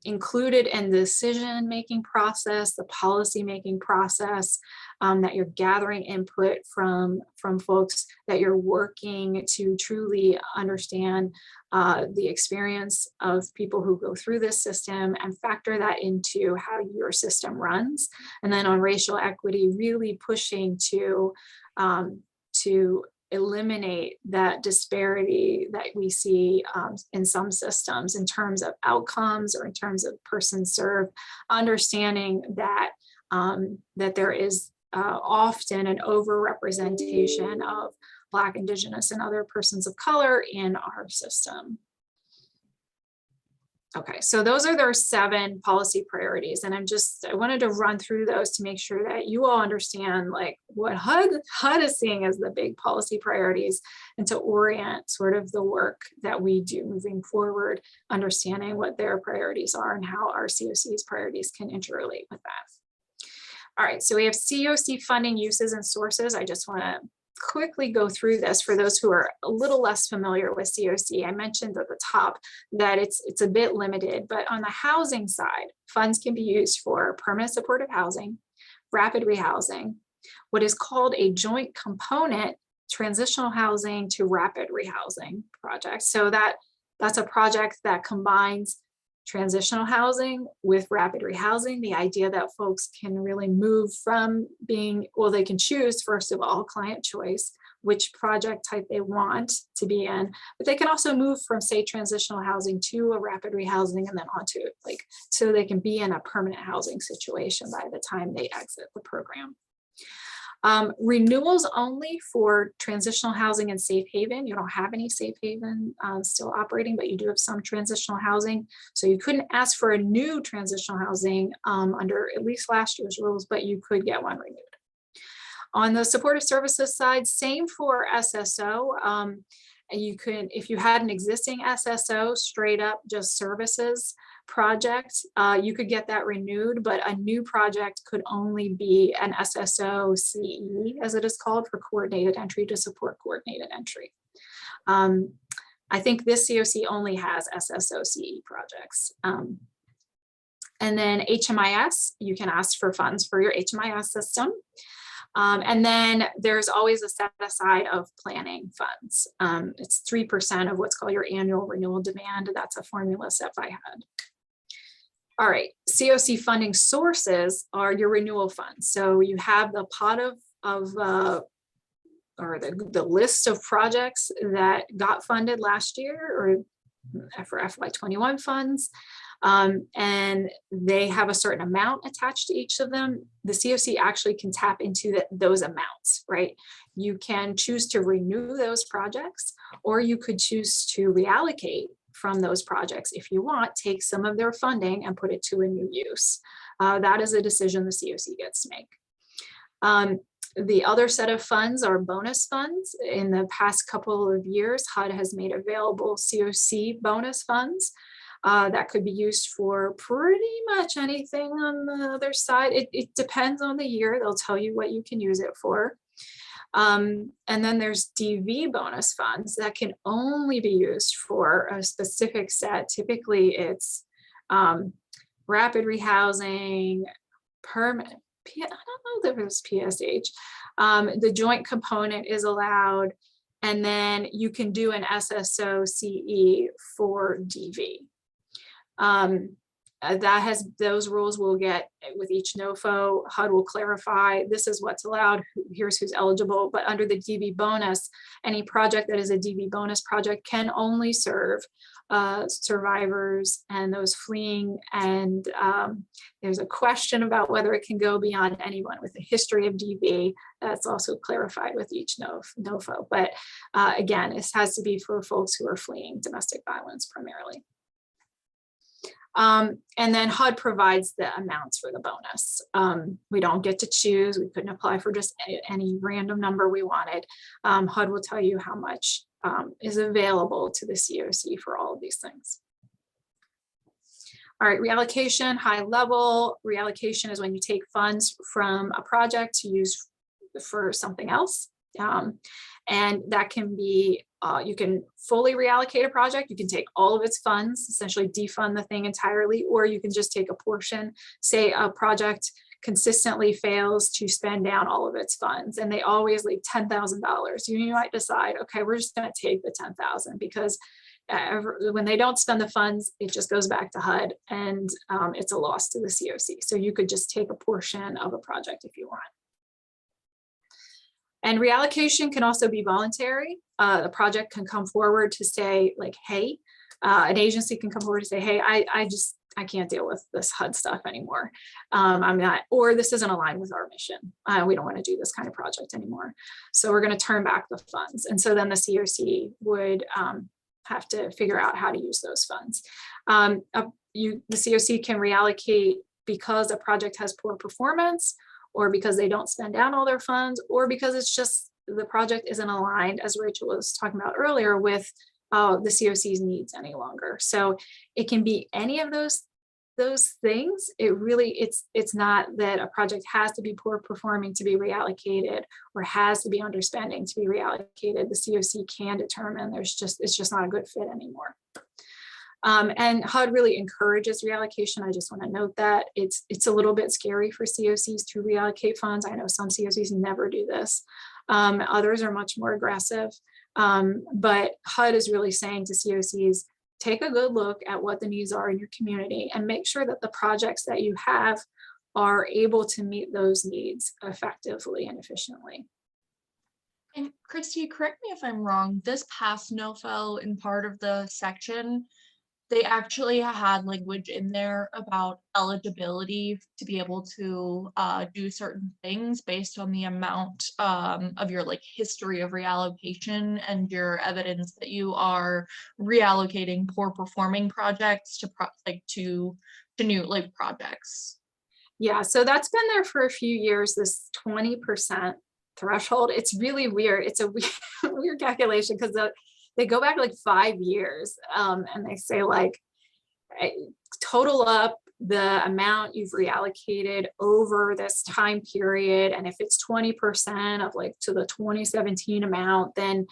included in the decision-making process, the policy-making process, that you're gathering input from folks, that you're working to truly understand the experience of people who go through this system, and factor that into how your system runs. And then on racial equity, really pushing to eliminate that disparity that we see in some systems in terms of outcomes or in terms of persons served, understanding that that there is often an overrepresentation of Black, Indigenous, and other persons of color in our system. Okay, so those are their 7 policy priorities, and I wanted to run through those to make sure that you all understand like what HUD is seeing as the big policy priorities, and to orient sort of the work that we do moving forward, understanding what their priorities are and how our CoC's priorities can interrelate with that. All right, so we have CoC funding uses and sources. I just want to quickly go through this for those who are a little less familiar with CoC. I mentioned at the top that it's a bit limited, but on the housing side, funds can be used for permanent supportive housing, rapid rehousing, what is called a joint component transitional housing to rapid rehousing project. So that's a project that combines transitional housing with rapid rehousing, the idea that folks can really move from being, well, they can choose, first of all, client choice, which project type they want to be in, but they can also move from, say, transitional housing to a rapid rehousing, and then onto like, so they can be in a permanent housing situation by the time they exit the program. Renewals only for transitional housing and safe haven. You don't have any safe haven still operating, but you do have some transitional housing. So you couldn't ask for a new transitional housing under at least last year's rules, but you could get one renewed. On the supportive services side, same for SSO. You could, if you had an existing SSO, straight up just services project, you could get that renewed, but a new project could only be an SSO CE, as it is called, for coordinated entry, to support coordinated entry. I think this CoC only has SSO CE projects. And then HMIS, you can ask for funds for your HMIS system. And then there's always a set aside of planning funds. It's 3% of what's called your annual renewal demand. That's a formula set by HUD. All right, CoC funding sources are your renewal funds. So you have the pot of or the list of projects that got funded last year, or for FY21 funds. And they have a certain amount attached to each of them. The CoC actually can tap into those amounts, right? You can choose to renew those projects, or you could choose to reallocate from those projects if you want, take some of their funding and put it to a new use. That is a decision the CoC gets to make. The other set of funds are bonus funds. In the past couple of years, HUD has made available CoC bonus funds that could be used for pretty much anything on the other side. It depends on the year. They'll tell you what you can use it for. And then there's DV bonus funds that can only be used for a specific set. Typically it's rapid rehousing, permanent, I don't know if it was PSH. The joint component is allowed, and then you can do an SSO CE for DV. Those rules will get with each NOFO. HUD will clarify this is what's allowed, here's who's eligible. But under the DV bonus, any project that is a DV bonus project can only serve survivors and those fleeing. And there's a question about whether it can go beyond anyone with a history of DV. That's also clarified with each NOFO. But again, this has to be for folks who are fleeing domestic violence primarily. And then HUD provides the amounts for the bonus. We don't get to choose. We couldn't apply for just any random number we wanted. HUD will tell you how much is available to the CoC for all of these things. All right, reallocation, high level. Reallocation is when you take funds from a project to use for something else. And that can be, you can fully reallocate a project. You can take all of its funds, essentially defund the thing entirely, or you can just take a portion. Say a project consistently fails to spend down all of its funds and they always leave $10,000. You might decide, okay, we're just going to take the 10,000 because when they don't spend the funds, it just goes back to HUD and it's a loss to the CoC. So you could just take a portion of a project if you want. And reallocation can also be voluntary. The project can come forward to say like, hey, an agency can come forward to say, hey, I can't deal with this HUD stuff anymore. I'm not, or this isn't aligned with our mission. We don't want to do this kind of project anymore. So we're going to turn back the funds. And so then the CoC would have to figure out how to use those funds. The CoC can reallocate because a project has poor performance, or because they don't spend down all their funds, or because it's just the project isn't aligned, as Rachel was talking about earlier, with the CoC's needs any longer. So it can be any of those things. It's not that a project has to be poor performing to be reallocated or has to be underspending to be reallocated. The CoC can determine it's just not a good fit anymore. And HUD really encourages reallocation. I just want to note that it's a little bit scary for CoCs to reallocate funds. I know some CoCs never do this. Others are much more aggressive. But HUD is really saying to CoCs, take a good look at what the needs are in your community and make sure that the projects that you have are able to meet those needs effectively and efficiently. And Christy, correct me if I'm wrong, this past NOFO in part of the section, they actually had language in there about eligibility to be able to do certain things based on the amount of your history of reallocation and your evidence that you are reallocating poor performing projects to new projects. Yeah, so that's been there for a few years, this 20% threshold. It's really weird. It's a weird calculation because they go back 5 years and they say total up the amount you've reallocated over this time period. And if it's 20% of to the 2017 amount, then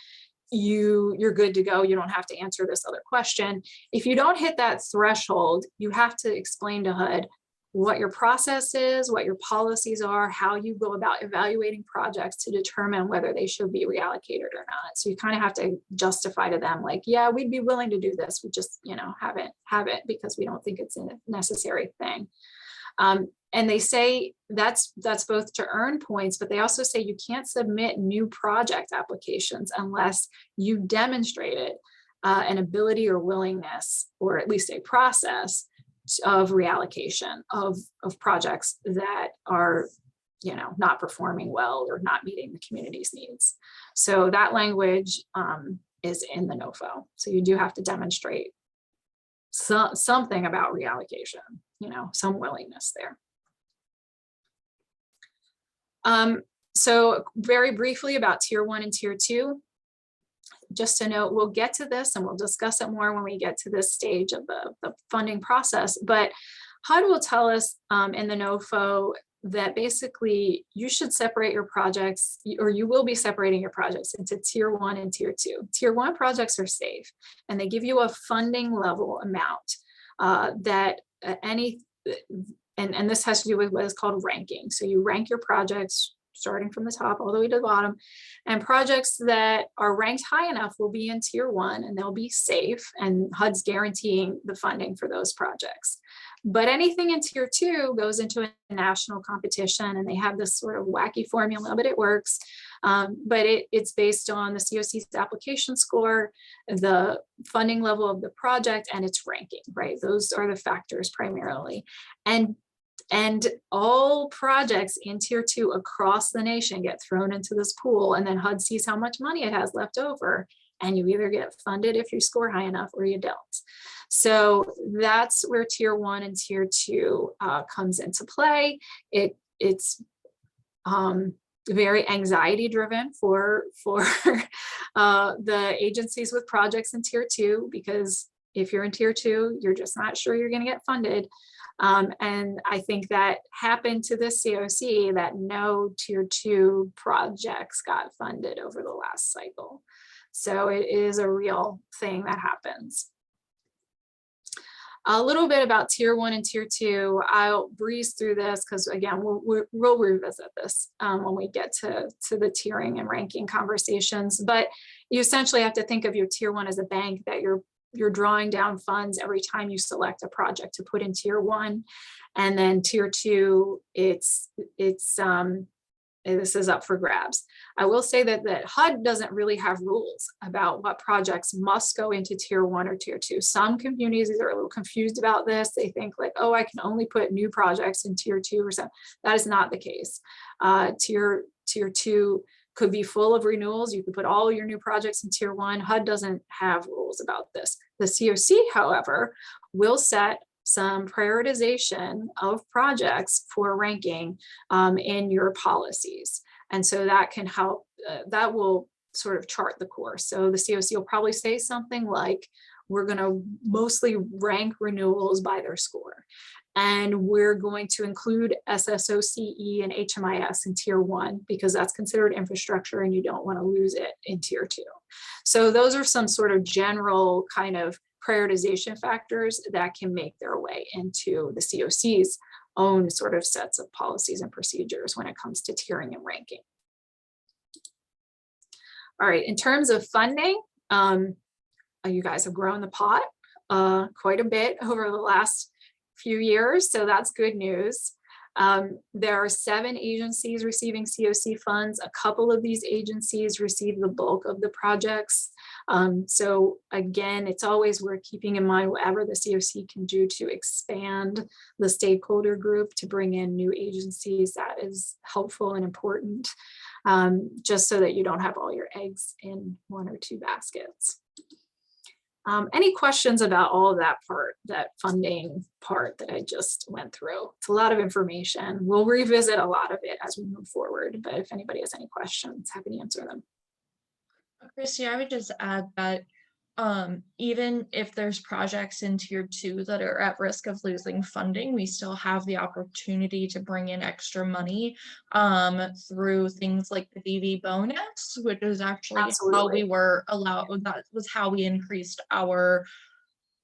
you're good to go. You don't have to answer this other question. If you don't hit that threshold, you have to explain to HUD what your process is, what your policies are, how you go about evaluating projects to determine whether they should be reallocated or not. So you kind of have to justify to them yeah, we'd be willing to do this. We just, haven't because we don't think it's a necessary thing. And they say that's both to earn points, but they also say you can't submit new project applications unless you demonstrated an ability or willingness, or at least a process of reallocation of projects that are, not performing well or not meeting the community's needs. So that language is in the NOFO. So you do have to demonstrate something about reallocation, some willingness there. So very briefly about tier 1 and tier 2. Just to note, we'll get to this and we'll discuss it more when we get to this stage of the funding process, but HUD will tell us in the NOFO that basically you should separate your projects, or you will be separating your projects into tier 1 and tier 2. Tier 1 projects are safe and they give you a funding level amount that and this has to do with what is called ranking. So you rank your projects starting from the top all the way to the bottom. And projects that are ranked high enough will be in tier 1 and they'll be safe, and HUD's guaranteeing the funding for those projects. But anything in tier 2 goes into a national competition, and they have this sort of wacky formula, but it works. But it's based on the CoC's application score, the funding level of the project, and its ranking, right? Those are the factors primarily. And all projects in tier 2 across the nation get thrown into this pool, and then HUD sees how much money it has left over, and you either get funded if you score high enough or you don't. So that's where tier 1 and tier 2 comes into play. It's very anxiety driven for the agencies with projects in tier 2, because if you're in tier 2, you're just not sure you're going to get funded. And I think that happened to this CoC, that no tier 2 projects got funded over the last cycle. So it is a real thing that happens. A little bit about tier 1 and tier 2. I'll breeze through this because, again, we'll revisit this when we get to the tiering and ranking conversations. But you essentially have to think of your tier 1 as a bank that you're drawing down funds every time you select a project to put in tier 1. And then tier 2, this is up for grabs. I will say that HUD doesn't really have rules about what projects must go into tier 1 or tier 2. Some communities are a little confused about this. They think like, oh, I can only put new projects in tier 2 or something. That is not the case. Tier 2 could be full of renewals. You could put all your new projects in tier 1. HUD doesn't have rules about this. The CoC, however, will set some prioritization of projects for ranking in your policies. And so that can help, that will sort of chart the course. So the CoC will probably say something like, we're going to mostly rank renewals by their score. And we're going to include SSOCE and HMIS in tier 1 because that's considered infrastructure and you don't want to lose it in tier 2. So those are some sort of general kind of prioritization factors that can make their way into the CoC's own sort of sets of policies and procedures when it comes to tiering and ranking. All right, in terms of funding, you guys have grown the pot quite a bit over the last few years, so that's good news. There are 7 agencies receiving CoC funds. A couple of these agencies receive the bulk of the projects. So again, it's always worth keeping in mind whatever the CoC can do to expand the stakeholder group to bring in new agencies. That is helpful and important, just so that you don't have all your eggs in 1 or 2 baskets. Any questions about all of that part, that funding part that I just went through? It's a lot of information. We'll revisit a lot of it as we move forward, but if anybody has any questions, happy to answer them. Christy, I would just add that even if there's projects in tier 2 that are at risk of losing funding, we still have the opportunity to bring in extra money through things like the DV bonus, which is actually how we were allowed, that was how we increased our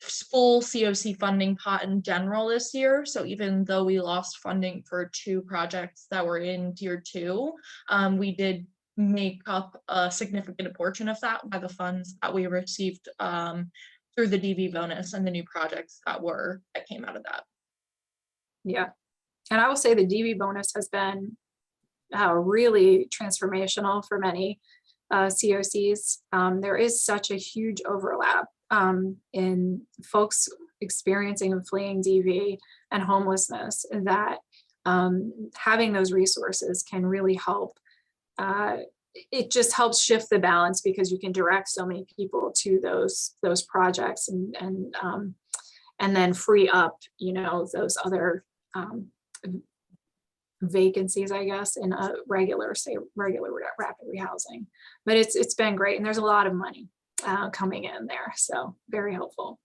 full CoC funding pot in general this year. So even though we lost funding for 2 projects that were in tier 2, we did make up a significant portion of that by the funds that we received through the DV bonus and the new projects that came out of that. Yeah, and I will say the DV bonus has been really transformational for many CoCs. There is such a huge overlap in folks experiencing and fleeing DV and homelessness that having those resources can really help. It just helps shift the balance because you can direct so many people to those projects and then free up, you know, those other vacancies, I guess, in a regular rapid rehousing. But it's been great, and there's a lot of money coming in there, so very helpful.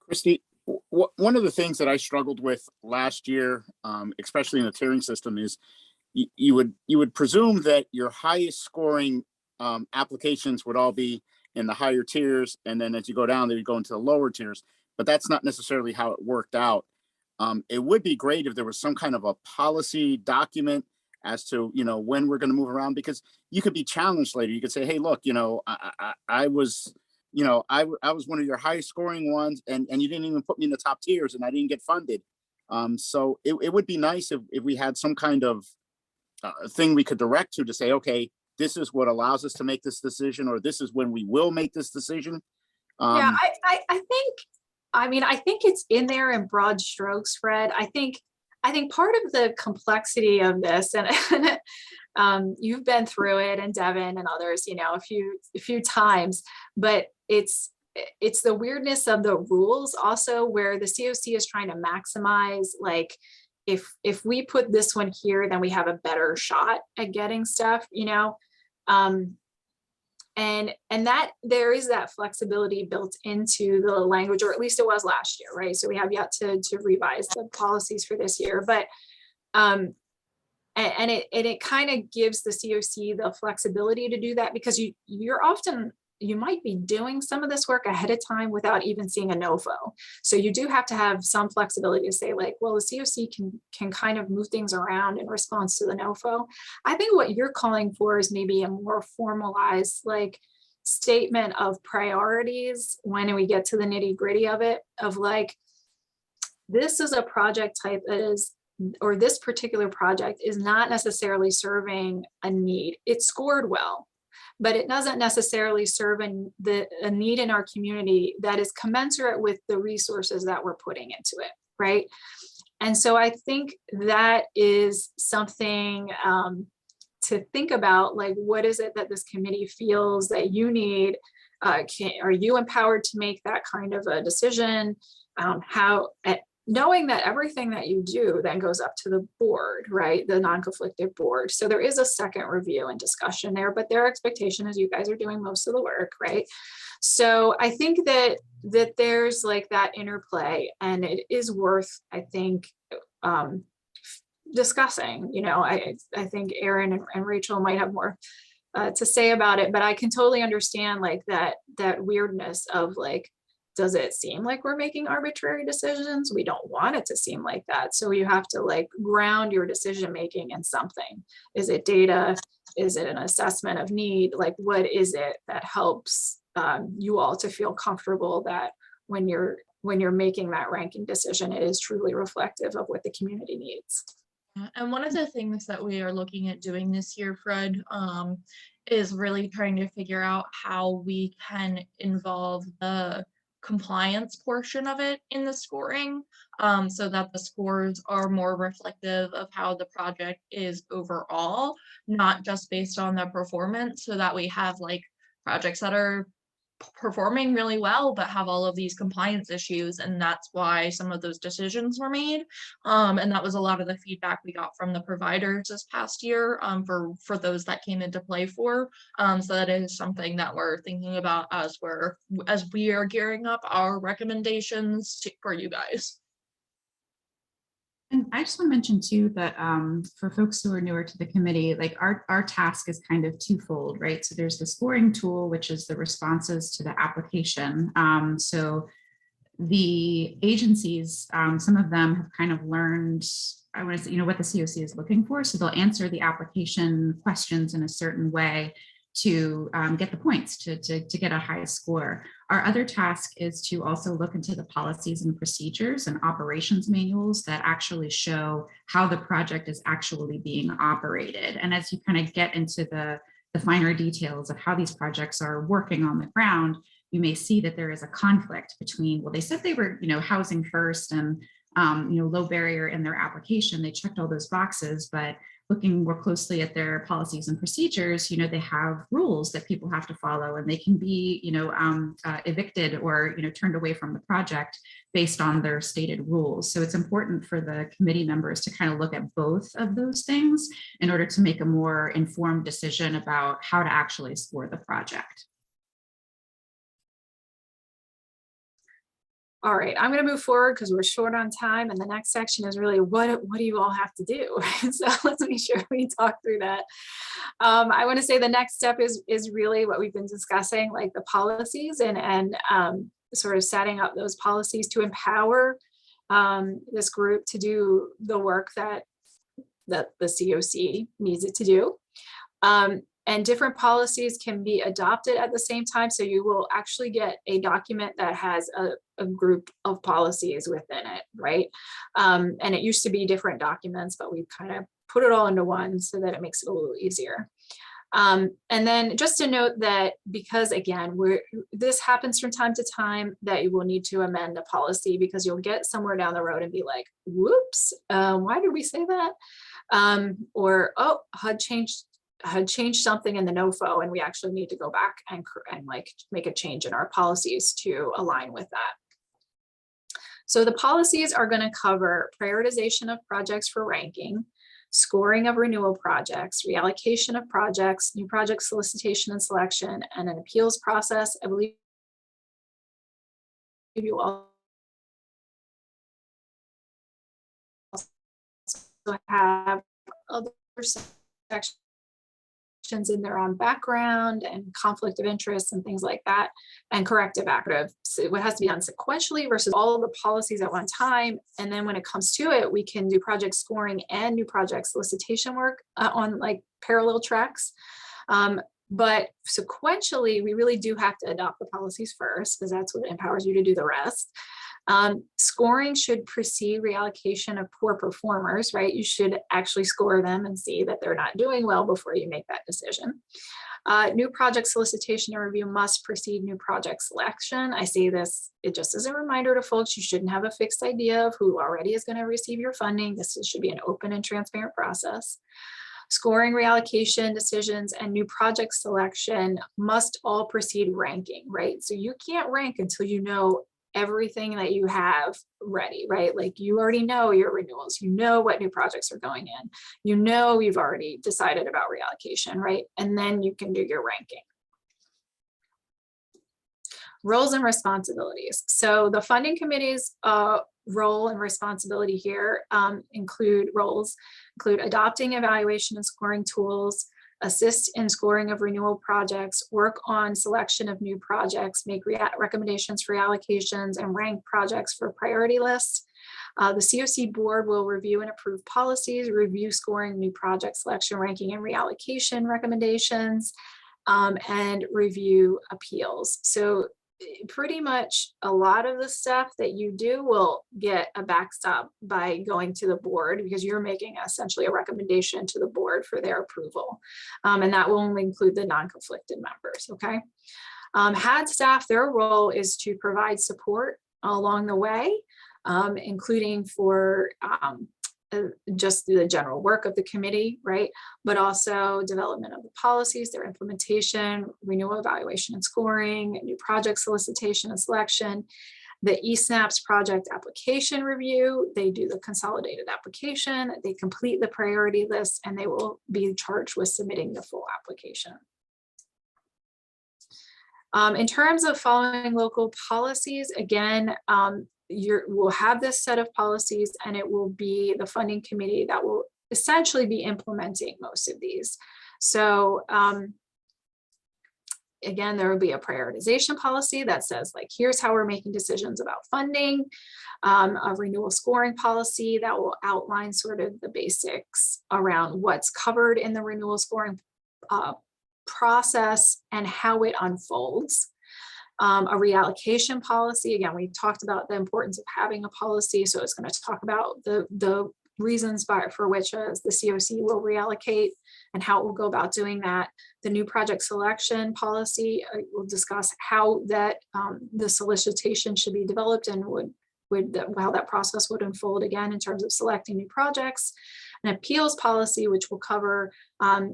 Christy, one of the things that I struggled with last year, especially in the tiering system, is you would presume that your highest scoring applications would all be in the higher tiers, and then as you go down, they would go into the lower tiers. But that's not necessarily how it worked out. It would be great if there was some kind of a policy document as to, you know, when we're going to move around, because you could be challenged later. You could say, hey, look, you know, I was, you know, I was one of your highest scoring ones, and you didn't even put me in the top tiers, and I didn't get funded. So it would be nice if we had some kind of thing we could direct to say, okay, this is what allows us to make this decision, or this is when we will make this decision. Yeah, I think it's in there in broad strokes, Fred. I think part of the complexity of this, and you've been through it, and Devin and others, you know, a few times, but it's the weirdness of the rules also, where the CoC is trying to maximize, like, if we put this one here, then we have a better shot at getting stuff, you know. And that there is that flexibility built into the language, or at least it was last year, right? So we have yet to revise the policies for this year, but and it kind of gives the CoC the flexibility to do that, because you might be doing some of this work ahead of time without even seeing a NOFO. So you do have to have some flexibility to say, like, well, the CoC can kind of move things around in response to the NOFO. I think what you're calling for is maybe a more formalized, like, statement of priorities when we get to the nitty gritty of it, of like, this is a project type that is, or this particular project is not necessarily serving a need. It scored well, but it doesn't necessarily serve a need in our community that is commensurate with the resources that we're putting into it, right? And so I think that is something to think about, like, what is it that this committee feels that you need? Are you empowered to make that kind of a decision? Knowing that everything that you do then goes up to the board, right? The non-conflicted board. So there is a second review and discussion there, but their expectation is you guys are doing most of the work, right? So I think that there's like that interplay, and it is worth, I think, discussing. You know, I think Aaron and Rachel might have more to say about it, but I can totally understand, like, that weirdness of, like, does it seem like we're making arbitrary decisions? We don't want it to seem like that. So you have to, like, ground your decision making in something. Is it data? Is it an assessment of need? Like, what is it that helps you all to feel comfortable that when you're making that ranking decision, it is truly reflective of what the community needs? And one of the things that we are looking at doing this year, Fred, is really trying to figure out how we can involve the compliance portion of it in the scoring, so that the scores are more reflective of how the project is overall, not just based on the performance, so that we have, like, projects that are performing really well but have all of these compliance issues, and that's why some of those decisions were made, and that was a lot of the feedback we got from the providers this past year, for those that came into play for, so that is something that we're thinking about as we are gearing up our recommendations for you guys. And I just want to mention too that for folks who are newer to the committee, like, our task is kind of twofold, right? So there's the scoring tool, which is the responses to the application. So the agencies, some of them have kind of learned, I want to say, you know, what the CoC is looking for. So they'll answer the application questions in a certain way to get the points to get a high score. Our other task is to also look into the policies and procedures and operations manuals that actually show how the project is actually being operated. And as you kind of get into the finer details of how these projects are working on the ground, you may see that there is a conflict between, well, they said they were, you know, housing first and you know, low barrier in their application. They checked all those boxes, but looking more closely at their policies and procedures, you know, they have rules that people have to follow, and they can be, you know, evicted or, you know, turned away from the project based on their stated rules. So it's important for the committee members to kind of look at both of those things in order to make a more informed decision about how to actually score the project. All right, I'm going to move forward because we're short on time, and the next section is really what do you all have to do? So let's make sure we talk through that. I want to say the next step is really what we've been discussing, like the policies and sort of setting up those policies to empower this group to do the work that that the CoC needs it to do. And different policies can be adopted at the same time. So you will actually get a document that has a group of policies within it, right? And it used to be different documents, but we've kind of put it all into one so that it makes it a little easier. And then just to note that, because again, this happens from time to time, that you will need to amend a policy, because you'll get somewhere down the road and be like, whoops, why did we say that? Or, oh, HUD changed something in the NOFO, and we actually need to go back and like make a change in our policies to align with that. So the policies are going to cover prioritization of projects for ranking, scoring of renewal projects, reallocation of projects, new project solicitation and selection, and an appeals process. I believe you all also have other sections in there on background and conflict of interest and things like that, and corrective active. So it has to be done sequentially versus all of the policies at one time. And then when it comes to it, we can do project scoring and new project solicitation work on like parallel tracks. But sequentially, we really do have to adopt the policies first, because that's what empowers you to do the rest. Scoring should precede reallocation of poor performers, right? You should actually score them and see that they're not doing well before you make that decision. New project solicitation and review must precede new project selection. I say this, it just as a reminder to folks, you shouldn't have a fixed idea of who already is going to receive your funding. This should be an open and transparent process. Scoring, reallocation decisions, and new project selection must all precede ranking, right? So you can't rank until you know everything that you have ready, right? Like you already know your renewals, you know what new projects are going in, you know you've already decided about reallocation, right? And then you can do your ranking. Roles and responsibilities. So the funding committee's role and responsibility here include adopting evaluation and scoring tools, assist in scoring of renewal projects, work on selection of new projects, make recommendations for allocations, and rank projects for priority lists. The CoC board will review and approve policies, review scoring, new project selection, ranking, and reallocation recommendations, and review appeals. So pretty much a lot of the stuff that you do will get a backstop by going to the board, because you're making essentially a recommendation to the board for their approval. And that will only include the non-conflicted members, okay? HAD staff, their role is to provide support along the way, including for just the general work of the committee, right? But also development of the policies, their implementation, renewal evaluation and scoring, new project solicitation and selection, the eSNAPS project application review. They do the consolidated application, they complete the priority list, and they will be charged with submitting the full application. In terms of following local policies, again, we'll have this set of policies, and it will be the funding committee that will essentially be implementing most of these. So again, there will be a prioritization policy that says, like, here's how we're making decisions about funding, a renewal scoring policy that will outline sort of the basics around what's covered in the renewal scoring process and how it unfolds. A reallocation policy. Again, we talked about the importance of having a policy. So it's going to talk about the reasons for which the CoC will reallocate and how it will go about doing that. The new project selection policy will discuss how that the solicitation should be developed and how that process would unfold, again, in terms of selecting new projects. An appeals policy, which will cover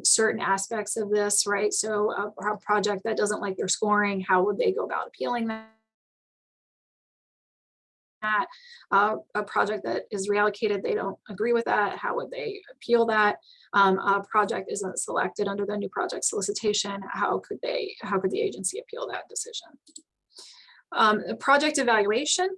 certain aspects of this, right? So a project that doesn't like their scoring, how would they go about appealing that? A project that is reallocated, they don't agree with that, how would they appeal that? A project isn't selected under the new project solicitation, how could the agency appeal that decision? Project evaluation,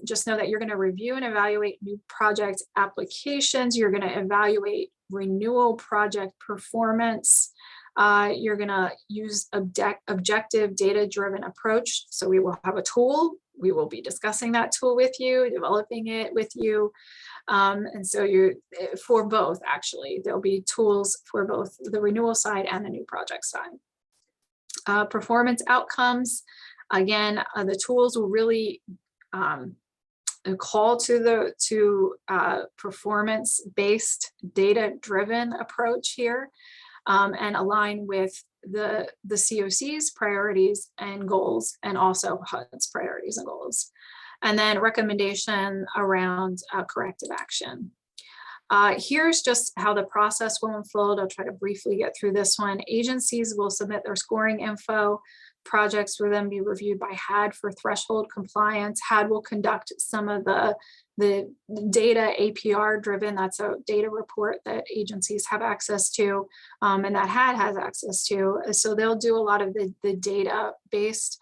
just know that you're going to review and evaluate new project applications. You're going to evaluate renewal project performance. You're going to use objective data-driven approach. So we will have a tool we will be discussing that tool with you, developing it with you. And so you're for both, actually, there'll be tools for both the renewal side and the new project side. Performance outcomes, again, the tools will really call to the performance-based, data-driven approach here, and align with the CoC's priorities and goals, and also HUD's priorities and goals. And then recommendation around corrective action. Here's just how the process will unfold. I'll try to briefly get through this one. Agencies will submit their scoring info. Projects will then be reviewed by HAD for threshold compliance. HAD will conduct some of the data APR driven, that's a data report that agencies have access to, and that HAD has access to. So they'll do a lot of the data-based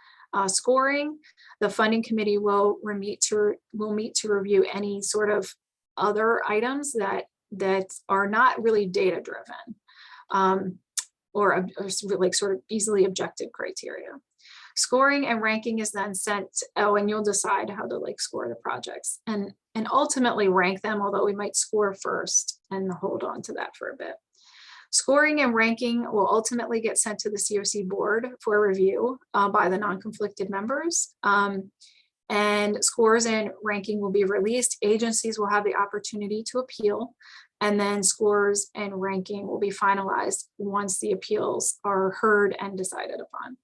scoring. The funding committee will meet to review any sort of other items that are not really data driven, or like sort of easily objective criteria. Scoring and ranking is then sent, and you'll decide how to like score the projects and ultimately rank them, although we might score first and hold on to that for a bit. Scoring and ranking will ultimately get sent to the CoC board for review by the non-conflicted members. And scores and ranking will be released. Agencies will have the opportunity to appeal, and then scores and ranking will be finalized once the appeals are heard and decided upon.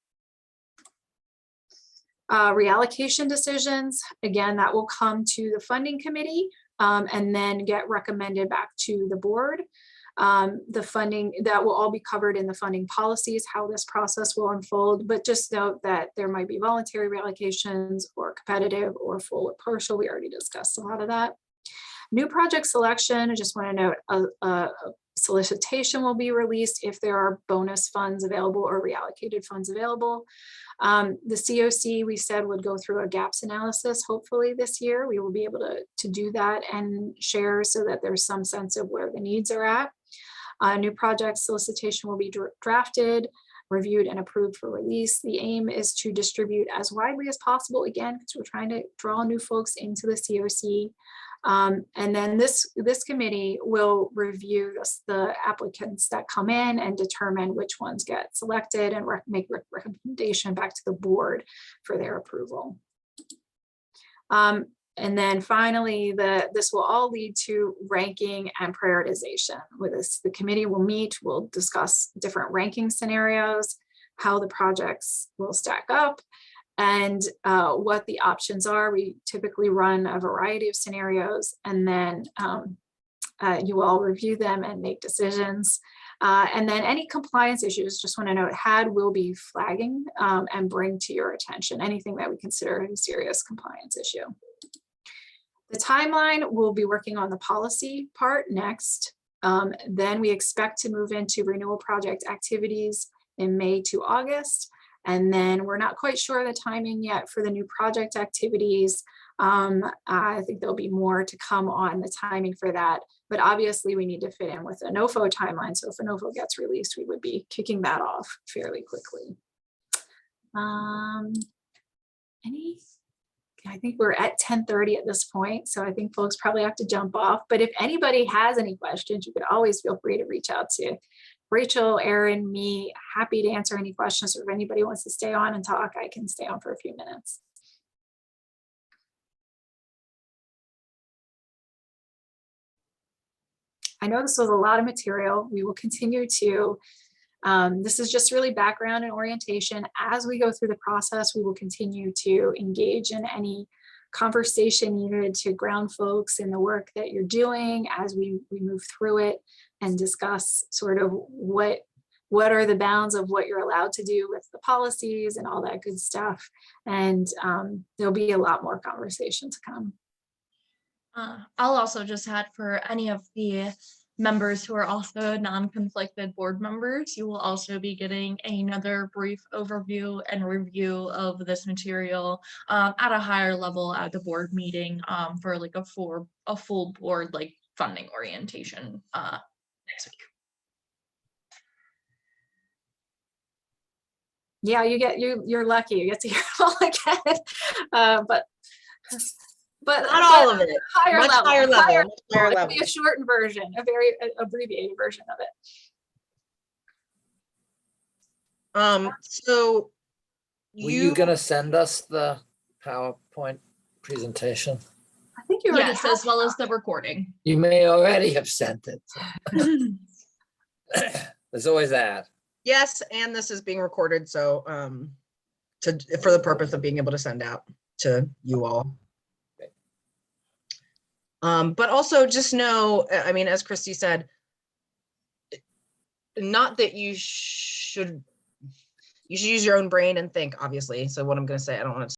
Reallocation decisions, again, that will come to the funding committee and then get recommended back to the board. The funding, that will all be covered in the funding policies, how this process will unfold, but just note that there might be voluntary reallocations or competitive or full or partial. We already discussed a lot of that. New project selection, I just want to note a solicitation will be released if there are bonus funds available or reallocated funds available. The CoC, we said, would go through a gaps analysis. Hopefully this year we will be able to do that and share so that there's some sense of where the needs are at. New project solicitation will be drafted, reviewed, and approved for release. The aim is to distribute as widely as possible, again, because we're trying to draw new folks into the CoC. And then this committee will review the applicants that come in and determine which ones get selected and make recommendation back to the board for their approval. And then finally, this will all lead to ranking and prioritization. With this, the committee will meet, we'll discuss different ranking scenarios, how the projects will stack up, and what the options are. We typically run a variety of scenarios, and then you all review them and make decisions. And then any compliance issues, just want to note, HAD will be flagging and bring to your attention anything that we consider a serious compliance issue. The timeline, we'll be working on the policy part next. Then we expect to move into renewal project activities in May to August. And then we're not quite sure the timing yet for the new project activities. I think there'll be more to come on the timing for that, but obviously we need to fit in with a NOFO timeline. So if a NOFO gets released, we would be kicking that off fairly quickly. I think we're at 10:30 at this point, so I think folks probably have to jump off. But if anybody has any questions, you could always feel free to reach out to Rachel, Erin, me. Happy to answer any questions, or if anybody wants to stay on and talk, I can stay on for a few minutes. I know this was a lot of material. We will continue to, this is just really background and orientation. As we go through the process, we will continue to engage in any conversation needed to ground folks in the work that you're doing as we move through it and discuss sort of what are the bounds of what you're allowed to do with the policies and all that good stuff. And there'll be a lot more conversation to come. I'll also just add, for any of the members who are also non-conflicted board members, you will also be getting another brief overview and review of this material at a higher level at the board meeting for like a full board like funding orientation next week. Yeah, you're lucky. You get to hear it all again. But Not all of it. Higher Much level. higher level. Much higher It could level. be a shortened version, a very abbreviated version of it. So Were you gonna send us the PowerPoint presentation? I think you already Yes, have as well as the recording. You may already have sent it. There's always that. yes, and this is being recorded, so for the purpose of being able to send out to you all. But also just know, I mean, as Christy said, not that you should use your own brain and think, obviously. So what I'm going to say, I don't want to